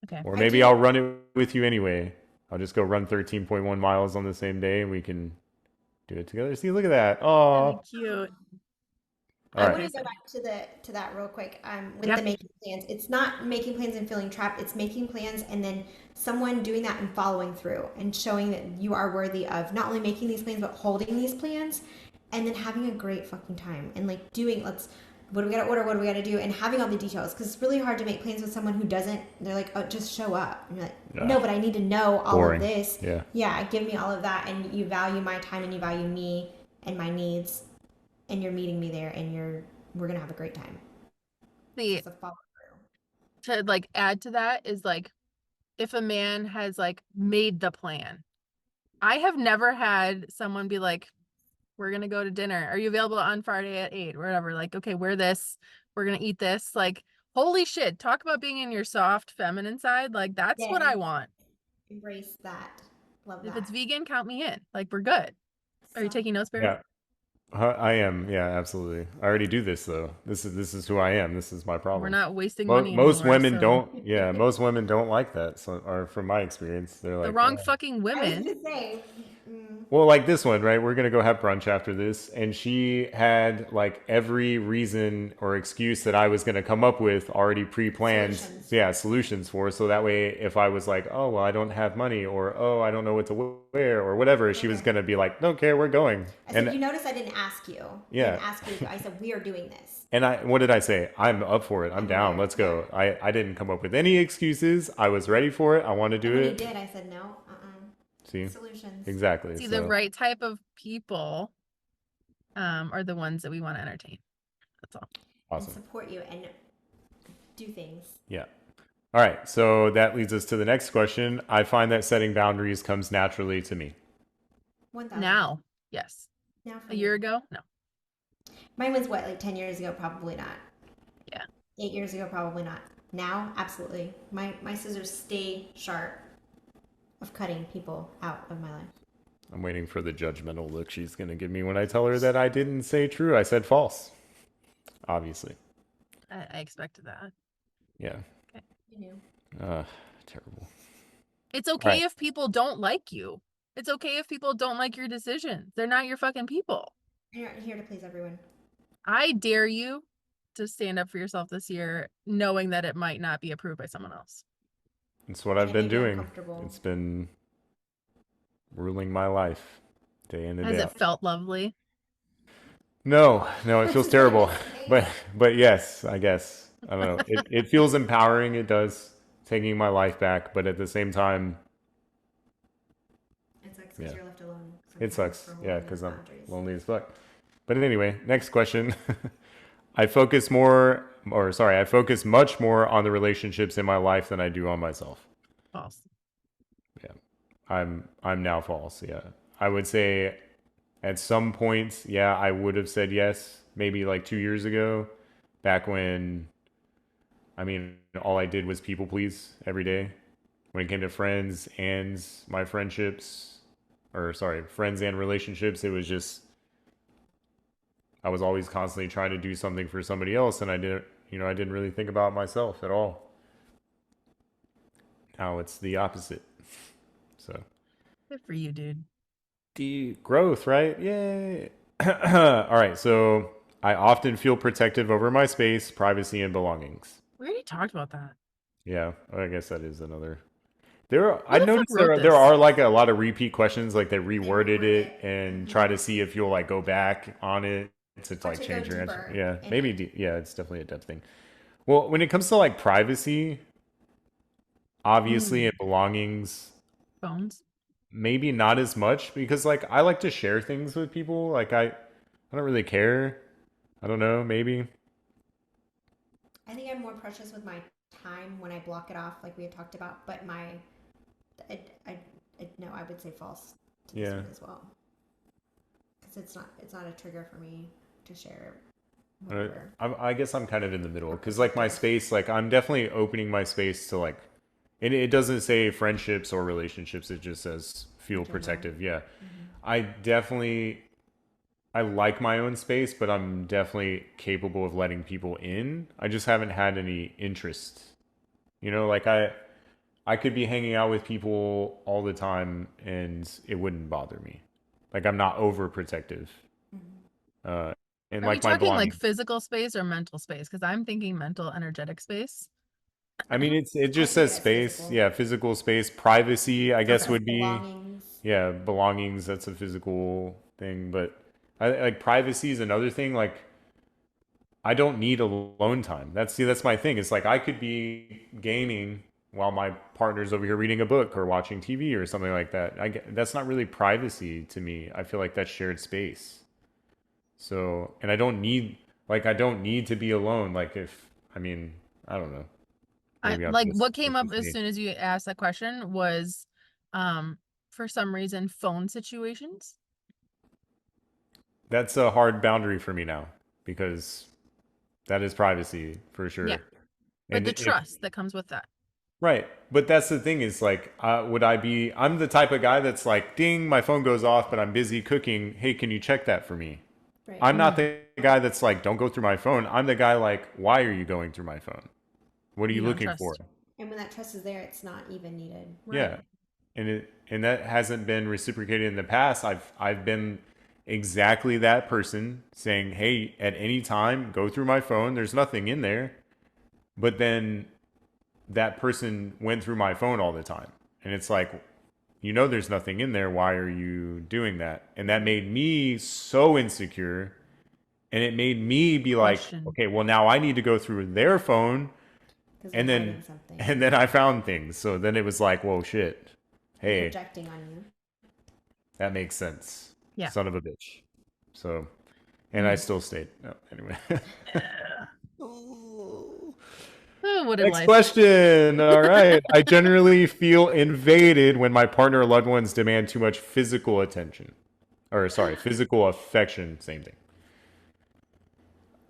Okay. or I maybe do. I'll run it with you anyway. I'll just go run 13.1 miles on the same day and we can do it together. See, look at that. That'd be Oh. cute. All I right. want Okay, to go so back to that real quick. With yeah, the making plans, it's not making plans and feeling trapped. It's making plans and then someone doing that and following through and showing that you are worthy of not only making these plans but holding these plans, and then having a great fucking time and like doing what do we got to order, what do we got to do, and having all the details because it's really hard to make plans with someone who doesn't. They're like, oh, just show up. And you're like, no, Ah, but I need to know all of boring. this. Yeah. Yeah, give me all of that, and you value my time and you value me and my needs, and you're meeting me there, and we're gonna have a great time. the It's a follow through. to like add to that is like if a man has like made the plan. I have never had someone be like, we're gonna go to dinner. Are you available on Friday at 8? Whatever. Like, okay, wear this. We're gonna eat this. Like, holy shit. Talk about being in your soft feminine side. Like, that's what Yes. I want. Embrace that. Love If it's that. vegan, count me in. Like, we're good. Are you So taking notes, Barry? Yeah. I am. Yeah, absolutely. I already do this though. This is who I am. This is my We're problem. not wasting money Most anymore. women So don't. Yeah, most women don't like that. So, or from my experience, they're the like, wrong oh. fucking I was women. gonna say, Well, like this one, right? We're gonna go have brunch after this, and she had like every reason or excuse that I was gonna come up with already pre-planned. solutions. Yeah, solutions for. So that way, if I was like, oh well, I don't have money, or oh I don't know what to wear, or whatever, she was Okay. gonna be like, don't care, we're going. I said, And you notice I didn't ask you. I yeah, didn't ask you. I said we are doing this. and what did I say? I'm up for it. I'm I'm down. there. Let's Yeah. go. I didn't come up with any excuses. I was ready for it. I want to And do when you it. did, I said no. See, Solutions. exactly. See, the So right type of people are the ones that we want to entertain. That's all. And awesome. support you and do things. Yeah. All right. So that leads us to the next question. I find that setting boundaries comes naturally to me. 1,000. Now, yes. Now for A me. year ago, no. Mine was what, like 10 years ago? Probably not. Yeah. 8 years ago? Probably not. Now, absolutely. My scissors stay sharp of cutting people out of my life. I'm waiting for the judgmental look she's going to give me when I tell her that I didn't say true. I said false. Obviously. I expected that. Yeah. Okay. You knew. Terrible. It's All okay right. if people don't like you. It's okay if people don't like your decisions. They're not your fucking people. You're not here to please everyone. I dare you to stand up for yourself this year, knowing that it might not be approved by someone else. It's what And I've it been may be doing. uncomfortable. It's been ruling my life day in and Has day it out. felt lovely? No, it feels terrible. Nice. But yes, I guess. I don't know. It feels empowering. It does, taking my life back, but at the same time, It sucks because yeah. you're left alone. It sometimes sucks. for Yeah, holding because those I'm boundaries. lonely as fuck. But anyway, next question. I focus more, or sorry, I focus much more on the relationships in my life than I do on myself. False. Yeah, I'm now false. Yeah, I would say at some points, yeah, I would have said yes, maybe like 2 years ago, back when, I mean, all I did was people please every day. When it came to friends and my friendships, or sorry, friends and relationships, it was just I was always constantly trying to do something for somebody else, and I didn't really think about myself at all. Now it's the opposite. So, Good for you, dude. the growth, right? Yay. All right. So, I often feel protective over my space, privacy, and belongings. We already talked about that. Yeah, I guess that is another. Who I the fuck noticed wrote there this? are like a lot of repeat questions, like they They reworded reword it it. and Hmm. try to see if you'll like go back on it to Or like to go change your answer. deeper Yeah, in maybe. it. Yeah, it's definitely a depth thing. Well, when it comes to like privacy, obviously, and belongings, Phones. maybe not as much because like I like to share things with people. I don't really care. I don't know, maybe. I think I'm more precious with my time when I block it off, like we had talked about. But I, I, no, I would say false to this Yeah. one as well, because it's not a trigger for me to share Uh, whatever I guess I'm kind of in the middle or because like my protective. space, like I'm definitely opening my space to like, and it doesn't say friendships or relationships. It just says In feel general. protective. Yeah, Hmm. I definitely I like my own space, but I'm definitely capable of letting people in. I just haven't had any interest. Like I could be hanging out with people all the time and it wouldn't bother me. Like I'm not overprotective. Hmm. Uh, and Are we like my talking like belongings. physical space or mental space? Because I'm thinking mental, energetic space. I mean, it I just take it says as space. physical. Yeah, physical space. Privacy, I It guess, Okay. says would be, belongings. yeah, belongings. That's a physical thing. But like privacy is another thing. Like I don't need alone time. That's my thing. It's like I could be gaming while my partner's over here reading a book or watching TV or something like that. That's not really privacy to me. I feel like that's shared space. So, and I don't need to be alone. Like if, I mean, I don't know. I Maybe I'm like what came it's up just as me. soon as you asked that question was for some reason phone situations. That's a hard boundary for me now because that is privacy for Yeah. sure. But And the if trust that comes with that. right, but that's the thing is like, would I be? I'm the type of guy that's like, ding, my phone goes off, but I'm busy cooking. Hey, can you check that for me? Right. I'm not Mm, the guy that's like, don't go through my phone. I'm the guy like, why are you going through my phone? What are you you don't looking for? trust. And when that trust is there, it's not even needed. Right. Yeah, and that hasn't been reciprocated in the past. I've been exactly that person saying, "Hey, at any time, go through my phone. There's nothing in there." But then that person went through my phone all the time, and it's like, there's nothing in there. Why are you doing that? And that Hmm. made me so insecure, and it made me be like, Question. okay, well now I need to go through their phone, Because they're and hiding then something and then I found things. So then it was like, whoa, shit. and Hey, projecting on you. that makes sense. Yeah. Son of a bitch. So, and I Mm. still stayed. No, anyway. Oh, what a Next life. question. All right. I generally feel invaded when my partner or loved ones demand too much physical attention. Or, sorry, physical affection. Same thing.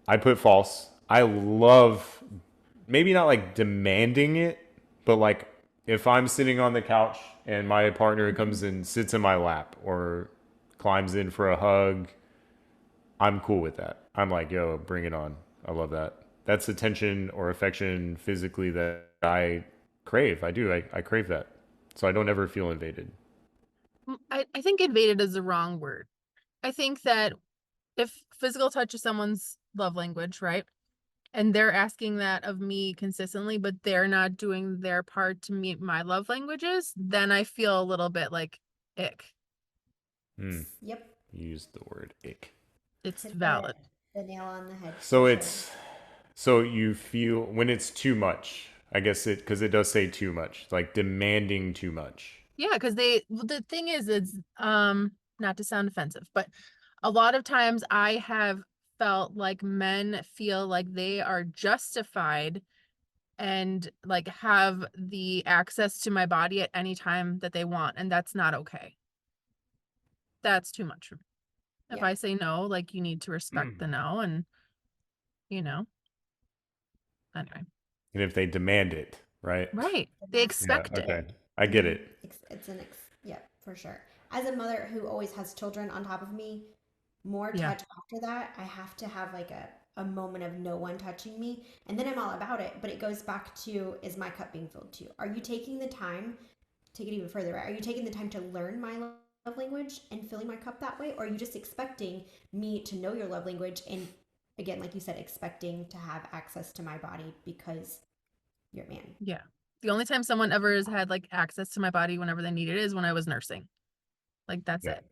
I put false. I love, maybe not like demanding it, but like if I'm sitting on the couch and my partner Mhm. comes and sits in my lap or climbs in for a hug, I'm cool with that. I'm like, yo, bring it on. I love that. That's attention or affection physically that I crave. I do. I crave that. So I don't ever feel invaded. I think invaded is the wrong word. I think that if physical touch is someone's love language, right? And they're asking that of me consistently, but they're not doing their part to meet my love languages, then I feel a little bit like ick. Hmm. Yep. Use the word ick. It's Hit valid. the nail on the head So for sure. it's so you feel when it's too much. I guess it because it does say too much, like demanding too much. Yeah, because the thing is, it's not to sound offensive, but a lot of times I have felt like men feel like they are justified and like have the access to my body at any time that they want, and that's not okay. That's too much for me. If Yeah. I say no, like you need to respect the no, and you know, anyway. And if they demand it, right? Right. They Demanding Yeah. expect it. Okay. it. I get Mm-hmm. it. It's yeah, for sure. As a mother who always has children on top of me, more Yeah. touch after that. I have to have like a moment of no one touching me, and then I'm all about it. But it goes back to, is my cup being filled too? Are you taking the time, take it even further, right? Are you taking the time to learn my love language and filling my cup that way? Or are you just expecting me to know your love language and, again, like you said, expecting to have access to my body because you're a man? Yeah. The only time someone ever has had like access to my body whenever they needed it is when I was nursing. Like that's Yeah. it.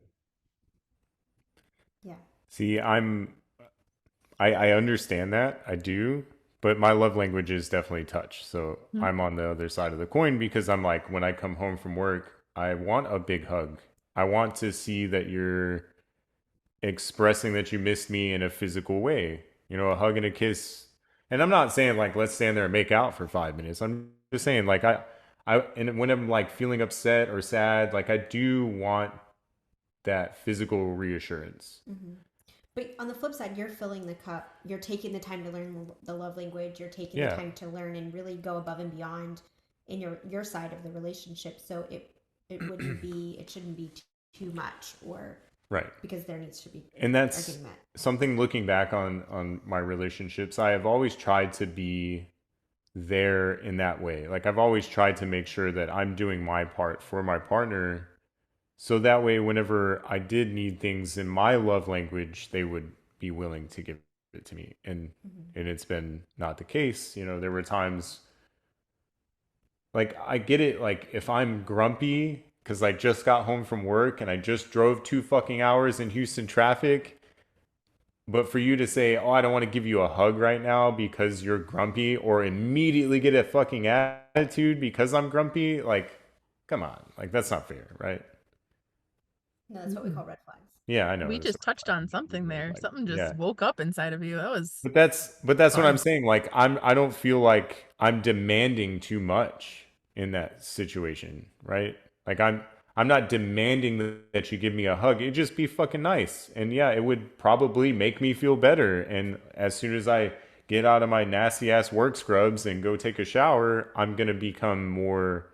Yeah. See, I understand that. I do. But my love language is definitely touch. So Hmm. I'm on the other side of the coin because I'm like, when I come home from work, I want a big hug. I want to see that you're expressing that you missed me in a physical way. You know, a hug and a kiss. And I'm not saying like let's stand there and make out for 5 minutes. I'm just saying like and when I'm like feeling upset or sad, like I do want that physical reassurance. Mm-hmm. But on the flip side, you're filling the cup. You're taking the time to learn the love language. You're taking the Yeah. time to learn and really go above and beyond in your side of the relationship. So it shouldn't be too much, or Right. because there needs to be And are that's getting met. something looking back on my relationships, I have always tried to be there in that way. Like I've always tried to make sure that I'm doing my part for my partner. So that way, whenever I did need things in my love language, they would be willing to give it to me. Mm-hmm. And it's been not the case. You know, there were times like I get it. Like if I'm grumpy because I just got home from work and I just drove 2 fucking hours in Houston traffic, but for you to say, "Oh, I don't want to give you a hug right now because you're grumpy," or immediately get a fucking attitude because I'm grumpy, like, come on, like that's not fair, right? No, that's what we call red flags. Yeah, I know. We It's just touched on something there. like, Something just yeah, woke up inside of you. That was but that's what I'm fun. saying. Like, I don't feel like I'm demanding too much in that situation, right? Like, I'm not demanding that you give me a hug. It'd just be fucking nice, and yeah, it would probably make me feel better. And as soon as I get out of my nasty ass work scrubs and go take a shower, I'm gonna become more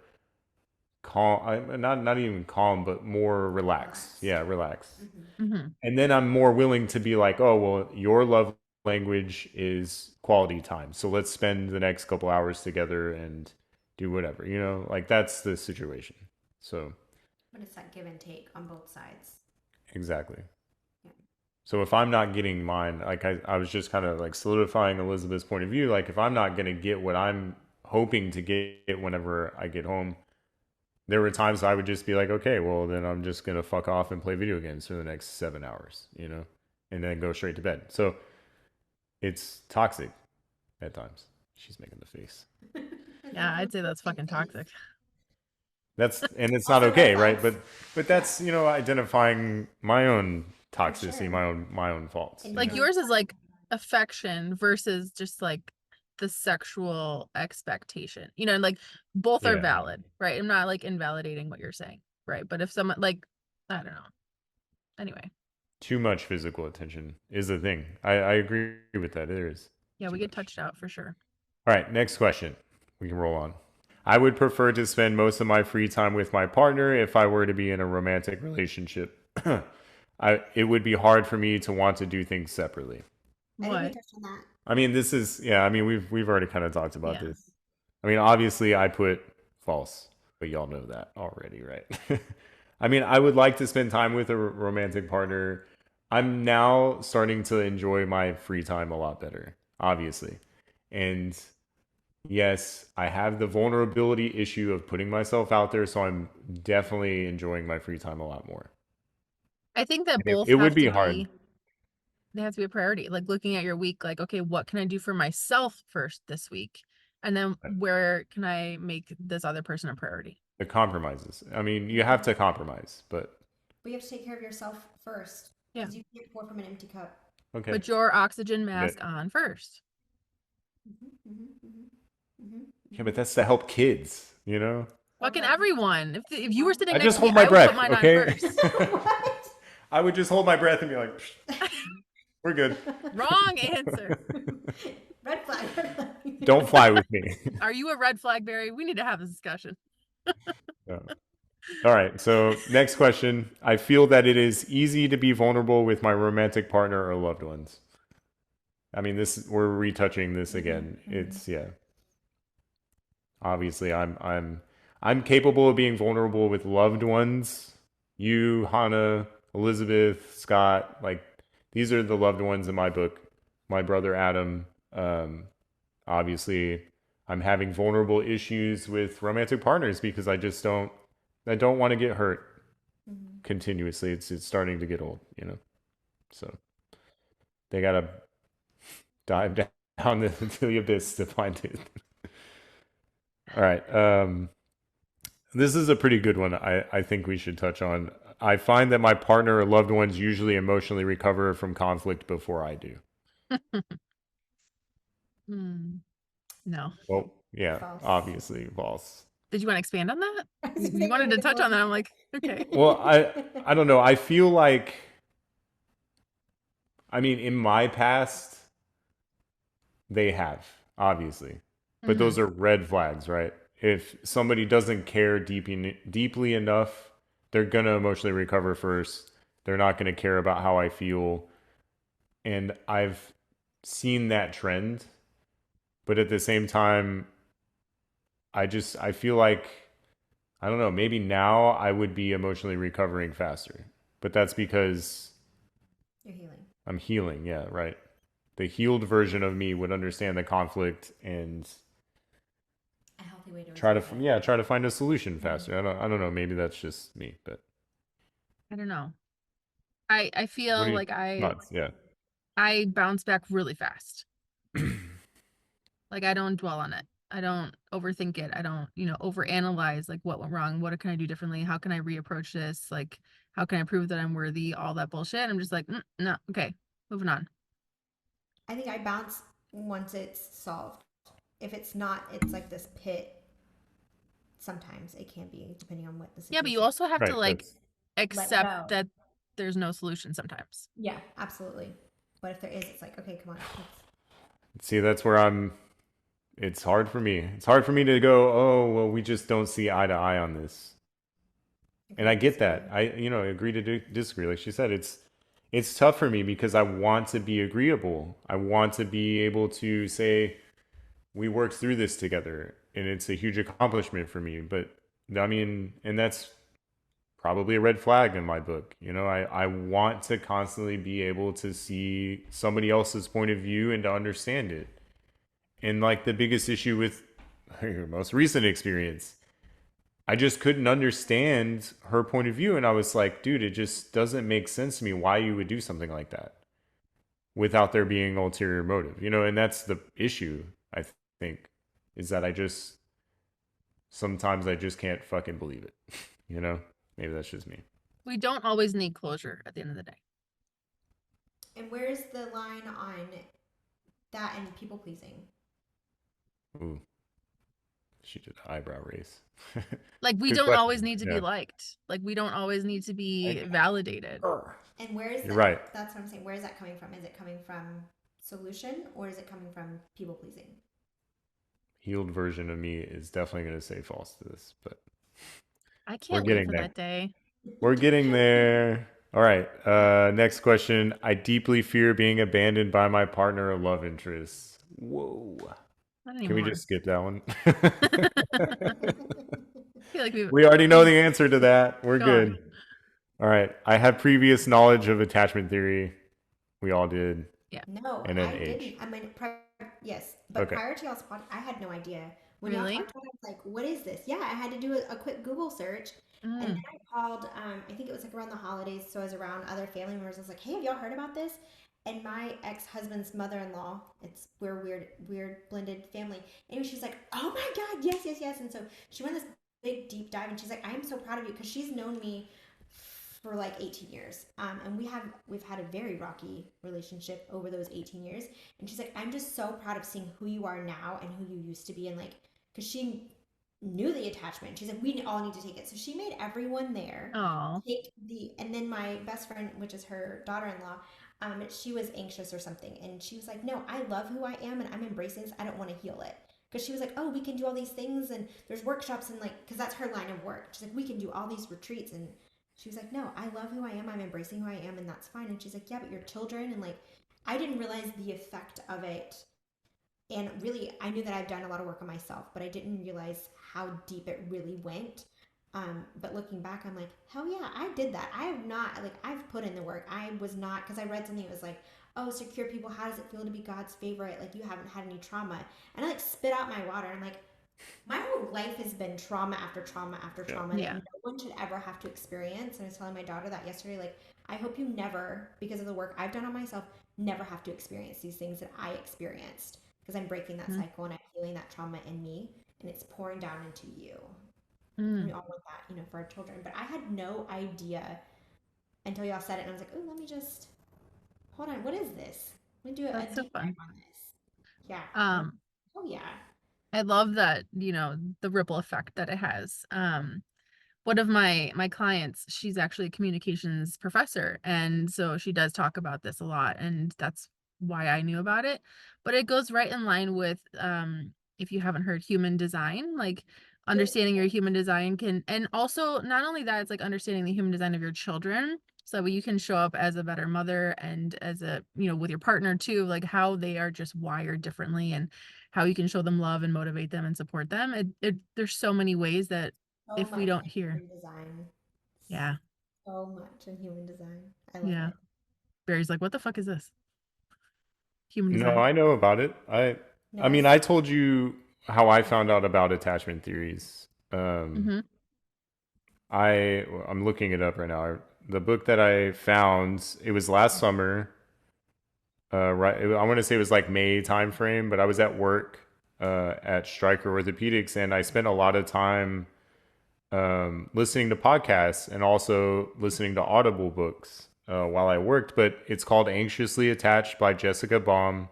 calm. I'm not even calm, but more relaxed. Relaxed. Yeah, relaxed. Mm-hmm. Hmm. And then I'm more willing to be like, oh, well, your love language is quality time. So let's spend the next couple hours together and do whatever, like that's the situation. So, But it's that give and take on both sides. exactly. Yeah. So if I'm not getting mine, like I was just kind of like solidifying Elizabeth's point of view, like if I'm not going to get what I'm hoping to get whenever I get home, there were times I would just be like, okay, well, then I'm just going to fuck off and play video games for the next 7 hours, and then go straight to bed. So, it's toxic at times. She's making the face. I Yeah, love I'd the say that's fucking face. toxic. And it's not Also red okay, right? flags. But Yeah, that's identifying my own for toxicity, sure. my own faults. And Like yours is like affection versus just like the sexual expectation. Like both are Yeah, valid, right? I'm not like invalidating what you're saying, right? But if someone like, I don't know. Anyway, too much physical attention is a thing. I agree with that. There is yeah, too we get much. touched out for sure. All right, next question. We can roll on. I would prefer to spend most of my free time with my partner if I were to be in a romantic relationship. It would be hard for me to want to do things separately. I think we What? touched on that. I mean, this is yeah. I mean, we've already kind of talked about Yeah. this. I mean, obviously, I put false, but y'all know that already, right? I mean, I would like to spend time with a romantic partner. I'm now starting to enjoy my free time a lot better, obviously, and yes, I have the vulnerability issue of putting myself out there, so I'm definitely enjoying my free time a lot more. I think that And it, both it would have be to hard. be, they have to be a priority. Like looking at your week, like, okay, what can I do for myself first this week? And then where can I make this other person a priority? The compromises. I mean, you have Mm-hmm. to compromise, but But you have to take care of yourself first Yeah. because you can't pour from an empty cup. okay. Put your oxygen But, mask on first. Mm-hmm, mm-hmm, mm-hmm, mm-hmm, yeah, mm-hmm. but that's to help kids. Or Fucking help you. everyone. If you were sitting I next just to me, hold my I would put breath, mine on okay? first. What? I would just hold my breath and be like, we're good. Wrong answer. Red flag. Red flag. Don't fly with me. Are you a red flag, Barry? We need to have this discussion. No. All right. So, next question. I feel that it is easy to be vulnerable with my romantic partner or loved ones. I mean, this we're retouching this Mm-hmm, again. mm-hmm. It's yeah. Obviously, I'm capable of being vulnerable with loved ones. You, Hannah, Elizabeth, Scott, like these are the loved ones in my book. My brother Adam. Obviously, I'm having vulnerable issues with romantic partners because I don't want to get hurt Mm-hmm. continuously. It's starting to get old. So they gotta dive down the abyss to find it. All right. This is a pretty good one. I think we should touch on. I find that my partner or loved ones usually emotionally recover from conflict before I do. Hmm. No. Well, yeah, False. obviously false. Did you want to expand on that? I was You gonna say, wanted want to to get touch more on that. I'm detail? like, okay. Well, I don't know. I feel like I mean in my past they have obviously, but Hmm. those are red flags, right? If somebody doesn't care deeply enough, they're gonna emotionally recover first. They're not gonna care about how I feel, and I've seen that trend. But at the same time, I feel like I don't know, maybe now I would be emotionally recovering faster. But that's because You're healing. I'm healing, yeah, right. The healed version of me would understand the conflict and A healthy way to try to resolve it. yeah, try to find a solution Mm-hmm. faster. I don't know, maybe that's just me, but I don't know. I what do feel you like I nuts, yeah. I bounce back really fast. Like I don't dwell on it. I don't overthink it. I don't, overanalyze like what went wrong. What can I do differently? How can I reapproach this? Like, how can I prove that I'm worthy? All that bullshit. I'm just like, no, okay, moving on. I think I bounce once it's solved. If it's not, it's like this pit. Sometimes it can be, depending on what the Yeah, but you situation is. also have to Right, like that's Let accept go. that there's no solution sometimes. Yeah, absolutely. But if there is, it's like, okay, come on. see that's where I'm it's hard for me. It's hard for me to go, "Oh, well, we just don't see eye to eye on this." And Agree I to get disagree. that. I agree to disagree. Like she said, it's tough for me because I want to be agreeable. I want to be able to say we worked through this together, and it's a huge accomplishment for me. But I mean, and that's probably a red flag in my book. I want to constantly be able to see somebody else's point of view and to understand it. And like the biggest issue with your most recent experience, I just couldn't understand her point of view. And I was like, dude, it just doesn't make sense to me why you would do something like that without there being ulterior motive. And that's the issue, I think, is that sometimes I just can't fucking believe it. you know? Maybe that's just me. We don't always need closure at the end of the day. And where's the line on that and people pleasing? Ooh, she did the eyebrow raise. Like we Good don't always question. need to be Yeah. liked. Like we don't always need to be Like, validated. And where is you're that? right. That's what I'm saying. Where is that coming from? Is it coming from solution or is it coming from people pleasing? Healed version of me is definitely going to say false to this, but I we're can't wait getting for there. that day. We're getting there. All right. Next question. I deeply fear being abandoned by my partner or love interest. Whoa. Not Can we anymore. just skip that one? I feel like we've We already know we've the answer to that. We're gone. good. All right. I have previous knowledge of attachment theory. We all did. Yeah. No, And then I didn't. H. I mean, yes, but Okay. prior to y'all's podcast, I had no idea. When y'all Really? talked about it, I was like, what is this? Yeah, I had to do a quick Google search. And then Mm. I called, I think it was like around the holidays. So I was around other family members. I was like, hey, have y'all heard about this? And my ex-husband's mother-in-law, we're weird blended family. And she's like, oh my God, yes, yes, yes. And so she went this big deep dive and she's like, I am so proud of you because she's known me for like 18 years. And we've had a very rocky relationship over those 18 years. And she's like, I'm just so proud of seeing who you are now and who you used to be. And like, because she knew the attachment. She's like, we all need to take it. So she made everyone there Oh. take and then my best friend, which is her daughter-in-law, she was anxious or something. And she was like, no, I love who I am and I'm embracing this. I don't want to heal it. because she was like, oh, we can do all these things and there's workshops and like, because that's her line of work. She's like, we can do all these retreats. And she was like, no, I love who I am. I'm embracing who I am and that's fine. And she's like, yeah, but your children. And like, I didn't realize the effect of it. And really, I knew that I've done a lot of work on myself, but I didn't realize how deep it really went. But looking back, I'm like, hell yeah, I did that. I have not, like, I've put in the work. I was not, because I read something that was like, oh, secure people, how does it feel to be God's favorite? Like, you haven't had any trauma. And I like spit out my water. I'm like, my whole life has been trauma after trauma after Yeah. trauma that Yeah. no one should ever have to experience. And I was telling my daughter that yesterday, like, I hope you never, because of the work I've done on myself, never have to experience these things that I experienced because I'm breaking that Mm-hmm. cycle and I'm healing that trauma in me and it's pouring down into you. And we Mm. all want that, for our children. But I had no idea until y'all said it, and I was like, oh, let me just hold on. What is this? Let me do a That's so deep dive fun. on this. Yeah. Um, Oh yeah. I love that, the ripple effect that it has. One of my clients, she's actually a communications professor, and so she does talk about this a lot, and that's why I knew about it. But it goes right in line with, if you haven't heard, human design, like Yep. understanding your human design can, and also not only that, it's like understanding the human design of your children, so you can show up as a better mother and as a, with your partner too, like how they are just wired differently and how you can show them love and motivate them and support them. There's so many ways that So if we much don't in hear. human design. Yeah. So much in human design. I love Yeah. it. Barry's like, what the fuck is this? Human No, design. I know about it. I No, mean, I told you how I found out about attachment theories. Mm-hmm. I'm looking it up right now. The book that I found, it was last summer. Right, I want to say it was like May time frame, but I was at work at Stryker Orthopedics, and I spent a lot of time listening to podcasts and also listening to Audible books while I worked. But it's called Anxiously Attached by Jessica Baum.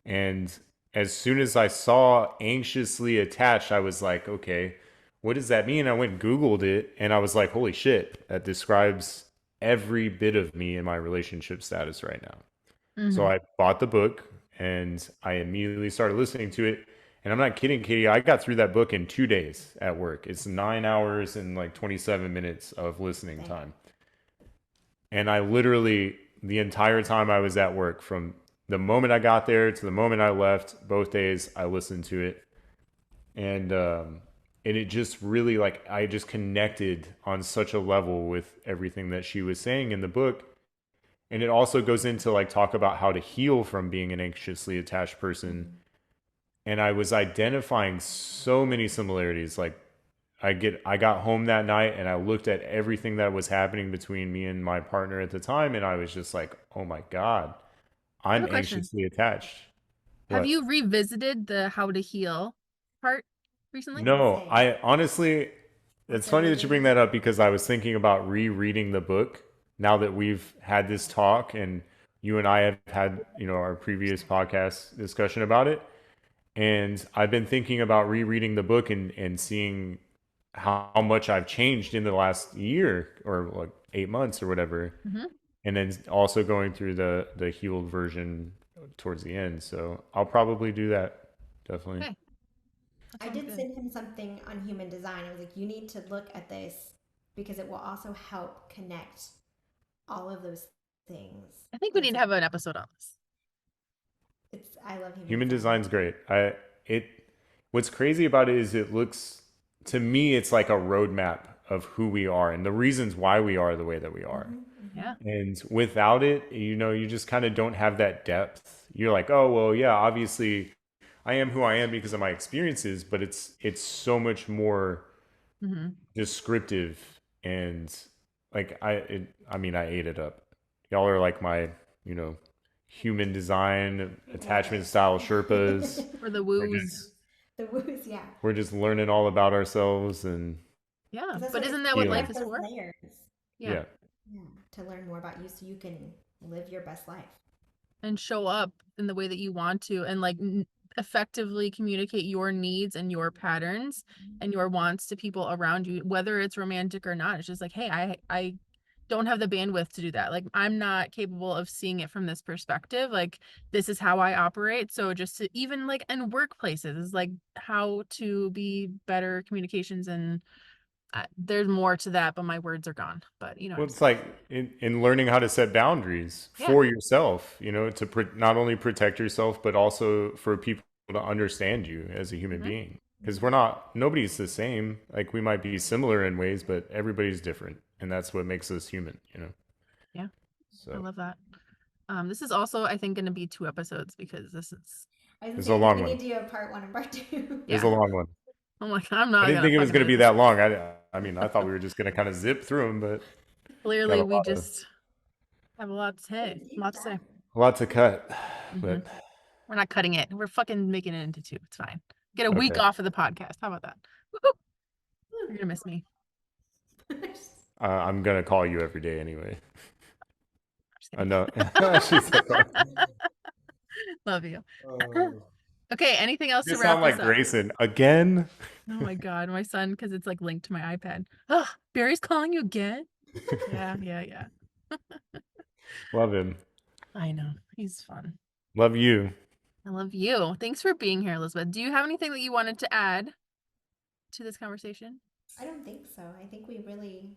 And as soon as I saw Anxiously Attached, I was like, okay, what does that mean? I went and Googled it and I was like, holy shit, that describes every bit of me in my relationship status right now. So Mm-hmm. I bought the book and I immediately started listening to it. And I'm not kidding, Katie. I got through that book in 2 days at work. It's 9 hours and like 27 minutes of listening same. time. And I literally, the entire time I was at work, from the moment I got there to the moment I left, both days, I listened to it. And it just really, like, I just connected on such a level with everything that she was saying in the book. And it also goes into like talk about how to heal from being an anxiously attached person. Mm-hmm. And I was identifying so many similarities. Like I got home that night and I looked at everything that was happening between me and my partner at the time, and I was just like, oh my God, I have I'm a question. anxiously attached. Have What? you revisited the how to heal part recently? No, Same. I honestly, it's After funny that you bring reading, that up because I was thinking about rereading the book now that we've had this talk and you and I have had, our previous podcast discussion about it. And I've been thinking about rereading the book and seeing how much I've changed in the last year or like 8 months or whatever. Mm-hmm. And then also going through the healed version towards the end. So I'll probably do that. Definitely. Okay, that I sounds did good. send him something on human design. I was like, you need to look at this because it will also help connect all of those things. I think we And need it's to like, have an episode on this. I love human Human design. design's great. It what's crazy about it is it looks, to me, it's like a roadmap of who we are and the reasons why we are the way that we are. Mm-hmm, mm-hmm. Yeah. And without it, you just kind of don't have that depth. You're like, oh well, yeah, obviously I am who I am because of my experiences, but it's so much more Mm-hmm. descriptive and like I mean I ate it up. Y'all are like my, you know, human design Love attachment style Sherpas. it. For the We're woos. just The woos, yeah. we're just learning all about ourselves and Yeah. Because that's But what isn't it's that what peeling life healing. back is those for? layers. Yeah. Yeah. Yeah. To learn more about you so you can live your best life. And show up in the way that you want to, and like effectively communicate your needs and your patterns and your wants to people around you, whether it's romantic or not. It's just like, hey, I don't have the bandwidth to do that. Like I'm not capable of seeing it from this perspective. Like this is how I operate. So just to, even like in workplaces is like how to be better communications and there's more to that, but my words are gone. But you know what Well, I'm it's saying. like in learning how to set boundaries Yeah. for yourself, to not only protect yourself, but also for people to understand you as a human Hmm. being. Because nobody's the same. Like we might be similar in ways, but everybody's different. And that's what makes us human. Yeah. I So love that. This is also, I think, going to be 2 episodes because this is, I was gonna it's say, a I think long we one. need to do a part one and part two. It's yeah. a long one. I'm like, I'm I not didn't gonna think it was fucking going to wait be this. that long. I mean, I thought we were just going to kind of zip through them, but got Clearly, we just have a lot to Hey, say. A deep lot to say. dive. a lot to cut. Hmm. But We're not cutting it. We're fucking making it into 2. It's fine. Get a week okay, off of the podcast. How about that? Woo-hoo. You're gonna miss me. I'm going to call you every day anyway. I'm just I kidding. know. She's like, Love you. oh. Okay, anything else You to wrap sound this like up? Grayson again. Oh my God, my son, because it's like linked to my iPad. Oh, Barry's calling you again? Yeah, yeah, yeah. Love him. I know. He's fun. Love you. I love you. Thanks for being here, Elizabeth. Do you have anything that you wanted to add to this conversation? I don't think so. I think we really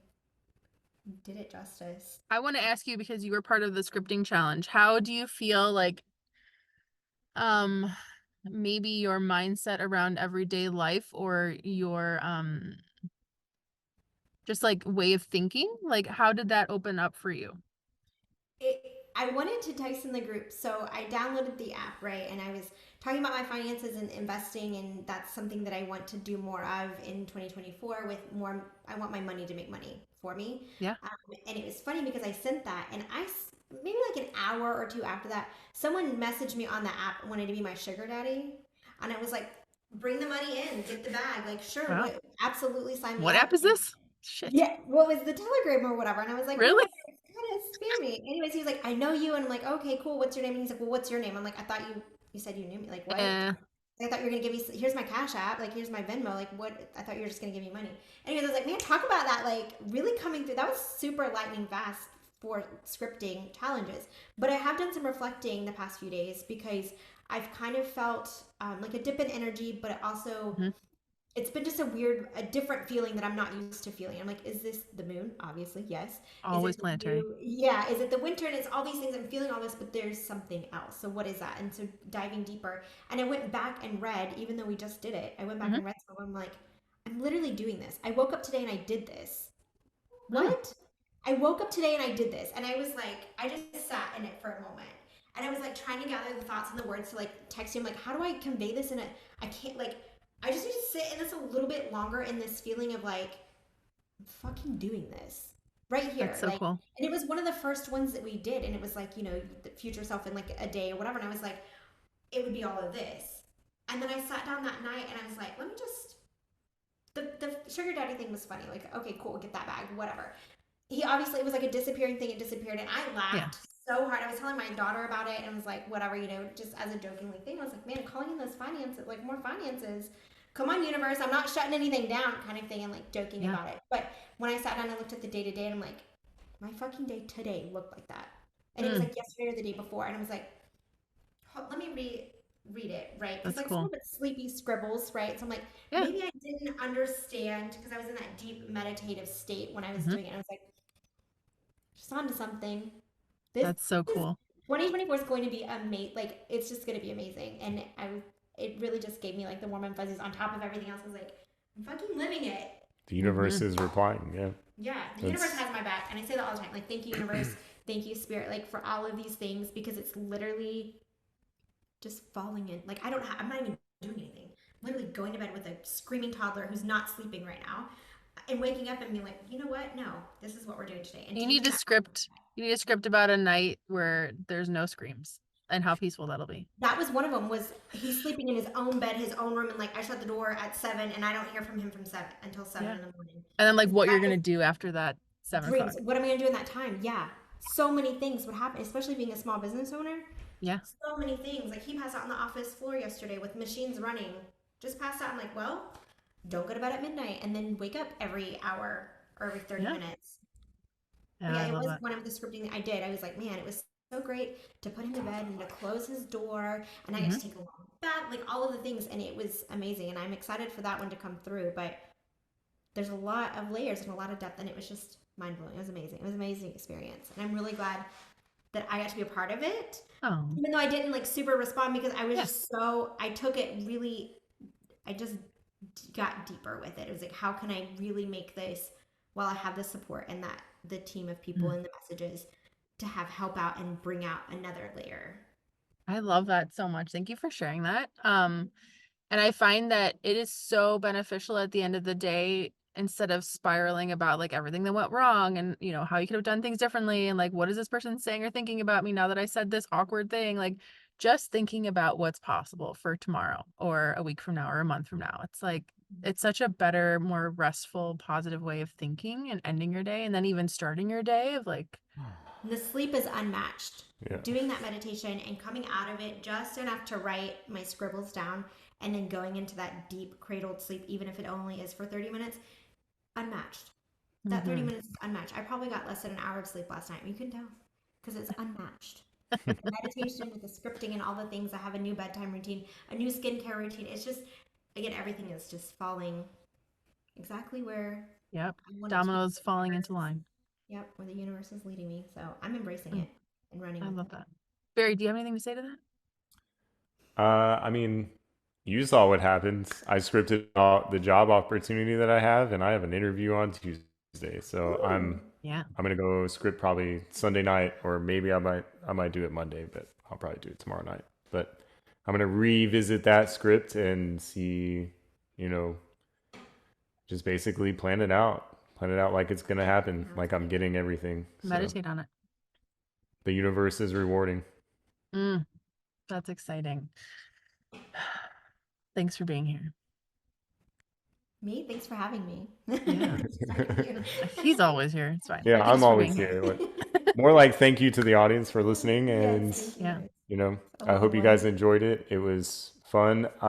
did it justice. I want to ask you because you were part of the scripting challenge. How do you feel like um maybe your mindset around everyday life or your just like way of thinking? Like how did that open up for you? it I wanted to text in the group, so I downloaded the app, right? And I was talking about my finances and investing, and that's something that I want to do more of in 2024 with more. I want my money to make money for me. Yeah. And it was funny because I sent that, and maybe like an hour or two after that, someone messaged me on the app and wanted to be my sugar daddy. And I was like, bring the money in, get the bag. Like, sure, Wow. what, absolutely sign me What up. app is And this? Shit. yeah, what was the Telegram or whatever? And I was like, Really? what? It's kind of spammy. Anyways, he was like, I know you, and I'm like, okay, cool. What's your name? And he's like, well, what's your name? I'm like, I thought you said you knew me. Like, what? Eh, I thought you were gonna give me. Here's my Cash App. Like, here's my Venmo. Like, what? I thought you were just gonna give me money. Anyways, I was like, man, talk about that. Like, really coming through. That was super lightning fast for scripting challenges. But I have done some reflecting the past few days because I've kind of felt like a dip in energy, but also mhm. it's been just a different feeling that I'm not used to feeling. I'm like, is this the moon? Obviously, yes. Is Always it the planetary. new? Yeah. Is it the winter? And it's all these things. I'm feeling all this, but there's something else. So what is that? And so diving deeper, and I went back and read, even though we just did it. I went back Hmm. and read some. I'm like, I'm literally doing this. I woke up today and I did this. Mm, What? I woke up today and I did this, and I was like, I just sat in it for a moment. And I was like trying to gather the thoughts and the words to like text him, like, how do I convey this in a, I can't, like, I just need to sit in this a little bit longer in this feeling of like, I'm fucking doing this right that's here. so Like, cool. and it was one of the first ones that we did. And it was like, the future self in like a day or whatever. And I was like, it would be all of this. And then I sat down that night and I was like, let me just, the sugar daddy thing was funny. Like, okay, cool, get that bag, whatever. He obviously, it was like a disappearing thing. It disappeared. And I Yeah. laughed so hard. I was telling my daughter about it and was like, whatever, just as a jokingly thing. I was like, man, calling in those finances, like more finances. Come on, universe. I'm not shutting anything down, kind of thing, and like joking Yeah. about it. But when I sat down and looked at the day to day, and I'm like, my fucking day today looked like that. And it was Mm, like yesterday or the day before. And I was like, let me read it, right? Because that's like some cool. of it's sleepy scribbles, right? So I'm like, Yeah. maybe I didn't understand because I was in that deep meditative state when I was Hmm. doing it. I was like, just on to something. This That's so is cool. 2024 is going to be amazing. Like it's just going to be amazing, and it really just gave me like the warm and fuzzies on top of everything else. I was like, I'm fucking living it. The universe Hmm. is replying. Yeah, Yeah, the universe that's has my back, and I say that all the time. Like, thank you, universe. Thank you, spirit. Like for all of these things because it's literally just falling in. Like I'm not even doing anything. I'm literally going to bed with a screaming toddler who's not sleeping right now, and waking up and being like, you know what? No, this is what we're doing today, and You need taking a that. script. You need a script about a night where there's no screams and how peaceful that'll be. That was one of them. Was he's sleeping in his own bed, his own room, and like I shut the door at 7, and I don't hear from him from 7 until 7 Yeah. in the morning. And then like Because what you're that gonna is do after that 7 o'clock. dreams. What am I gonna do in that time? Yeah, so many things would happen, especially being a small business owner. Yeah. So many things. Like he passed out on the office floor yesterday with machines running. Just passed out. I'm like, well, don't go to bed at midnight, and then wake up every hour or every 30 Yeah. minutes. Yeah, Yeah, I it love was that. one of the scripting that I did. I was like, man, it was so great to put him to bed and to close his door, and I got to Hmm. take a long bath, like all of the things, and it was amazing. And I'm excited for that one to come through. But there's a lot of layers and a lot of depth, and it was just mind blowing. It was amazing. It was an amazing experience, and I'm really glad that I got to be a part of it. Oh, Even though I didn't like super respond because I was yeah. just so I took it really. I just got deeper with it. It was like, how can I really make this while I have the support and that the team of people Mm. and the messages to have help out and bring out another layer. I love that so much. Thank you for sharing that. And I find that it is so beneficial at the end of the day, instead of spiraling about like everything that went wrong and how you could have done things differently and like what is this person saying or thinking about me now that I said this awkward thing, like just thinking about what's possible for tomorrow or a week from now or a month from now. It's like it's such a better, more restful, positive way of thinking and ending your day and then even starting your day of like, And the sleep is unmatched. Yeah. Doing that meditation and coming out of it just enough to write my scribbles down and then going into that deep cradled sleep, even if it only is for 30 minutes, unmatched. That 30 mhm. minutes is unmatched. I probably got less than an hour of sleep last night. You can tell because it's unmatched. With the meditation, with the scripting, and all the things. I have a new bedtime routine, a new skincare routine. It's just, again, everything is just falling exactly where Yep. I want it to be. Dominoes The falling universe into is, line. yep, where the universe is leading me. So I'm embracing Mm, it and running I with love it. that. Barry, do you have anything to say to that? I mean, you saw what happened. I scripted out the job opportunity that I have, and I have an interview on Tuesday. So Ooh. Yeah. I'm gonna go script probably Sunday night, or maybe I might do it Monday, but I'll probably do it tomorrow night. But I'm gonna revisit that script and see, you know, just basically plan it out like it's gonna happen, Sounds like I'm good. getting everything. So Meditate on it. the universe is rewarding. Mm, that's exciting. Thanks for being here. Me? Thanks for having me. Yeah. Thank you. He's always here. It's fine. Yeah, I'm Thanks for being always here. here. More like thank you to the audience for listening, Yes, and thank you Yeah. guys. you know, A I lot of hope you love. guys enjoyed it. It was fun.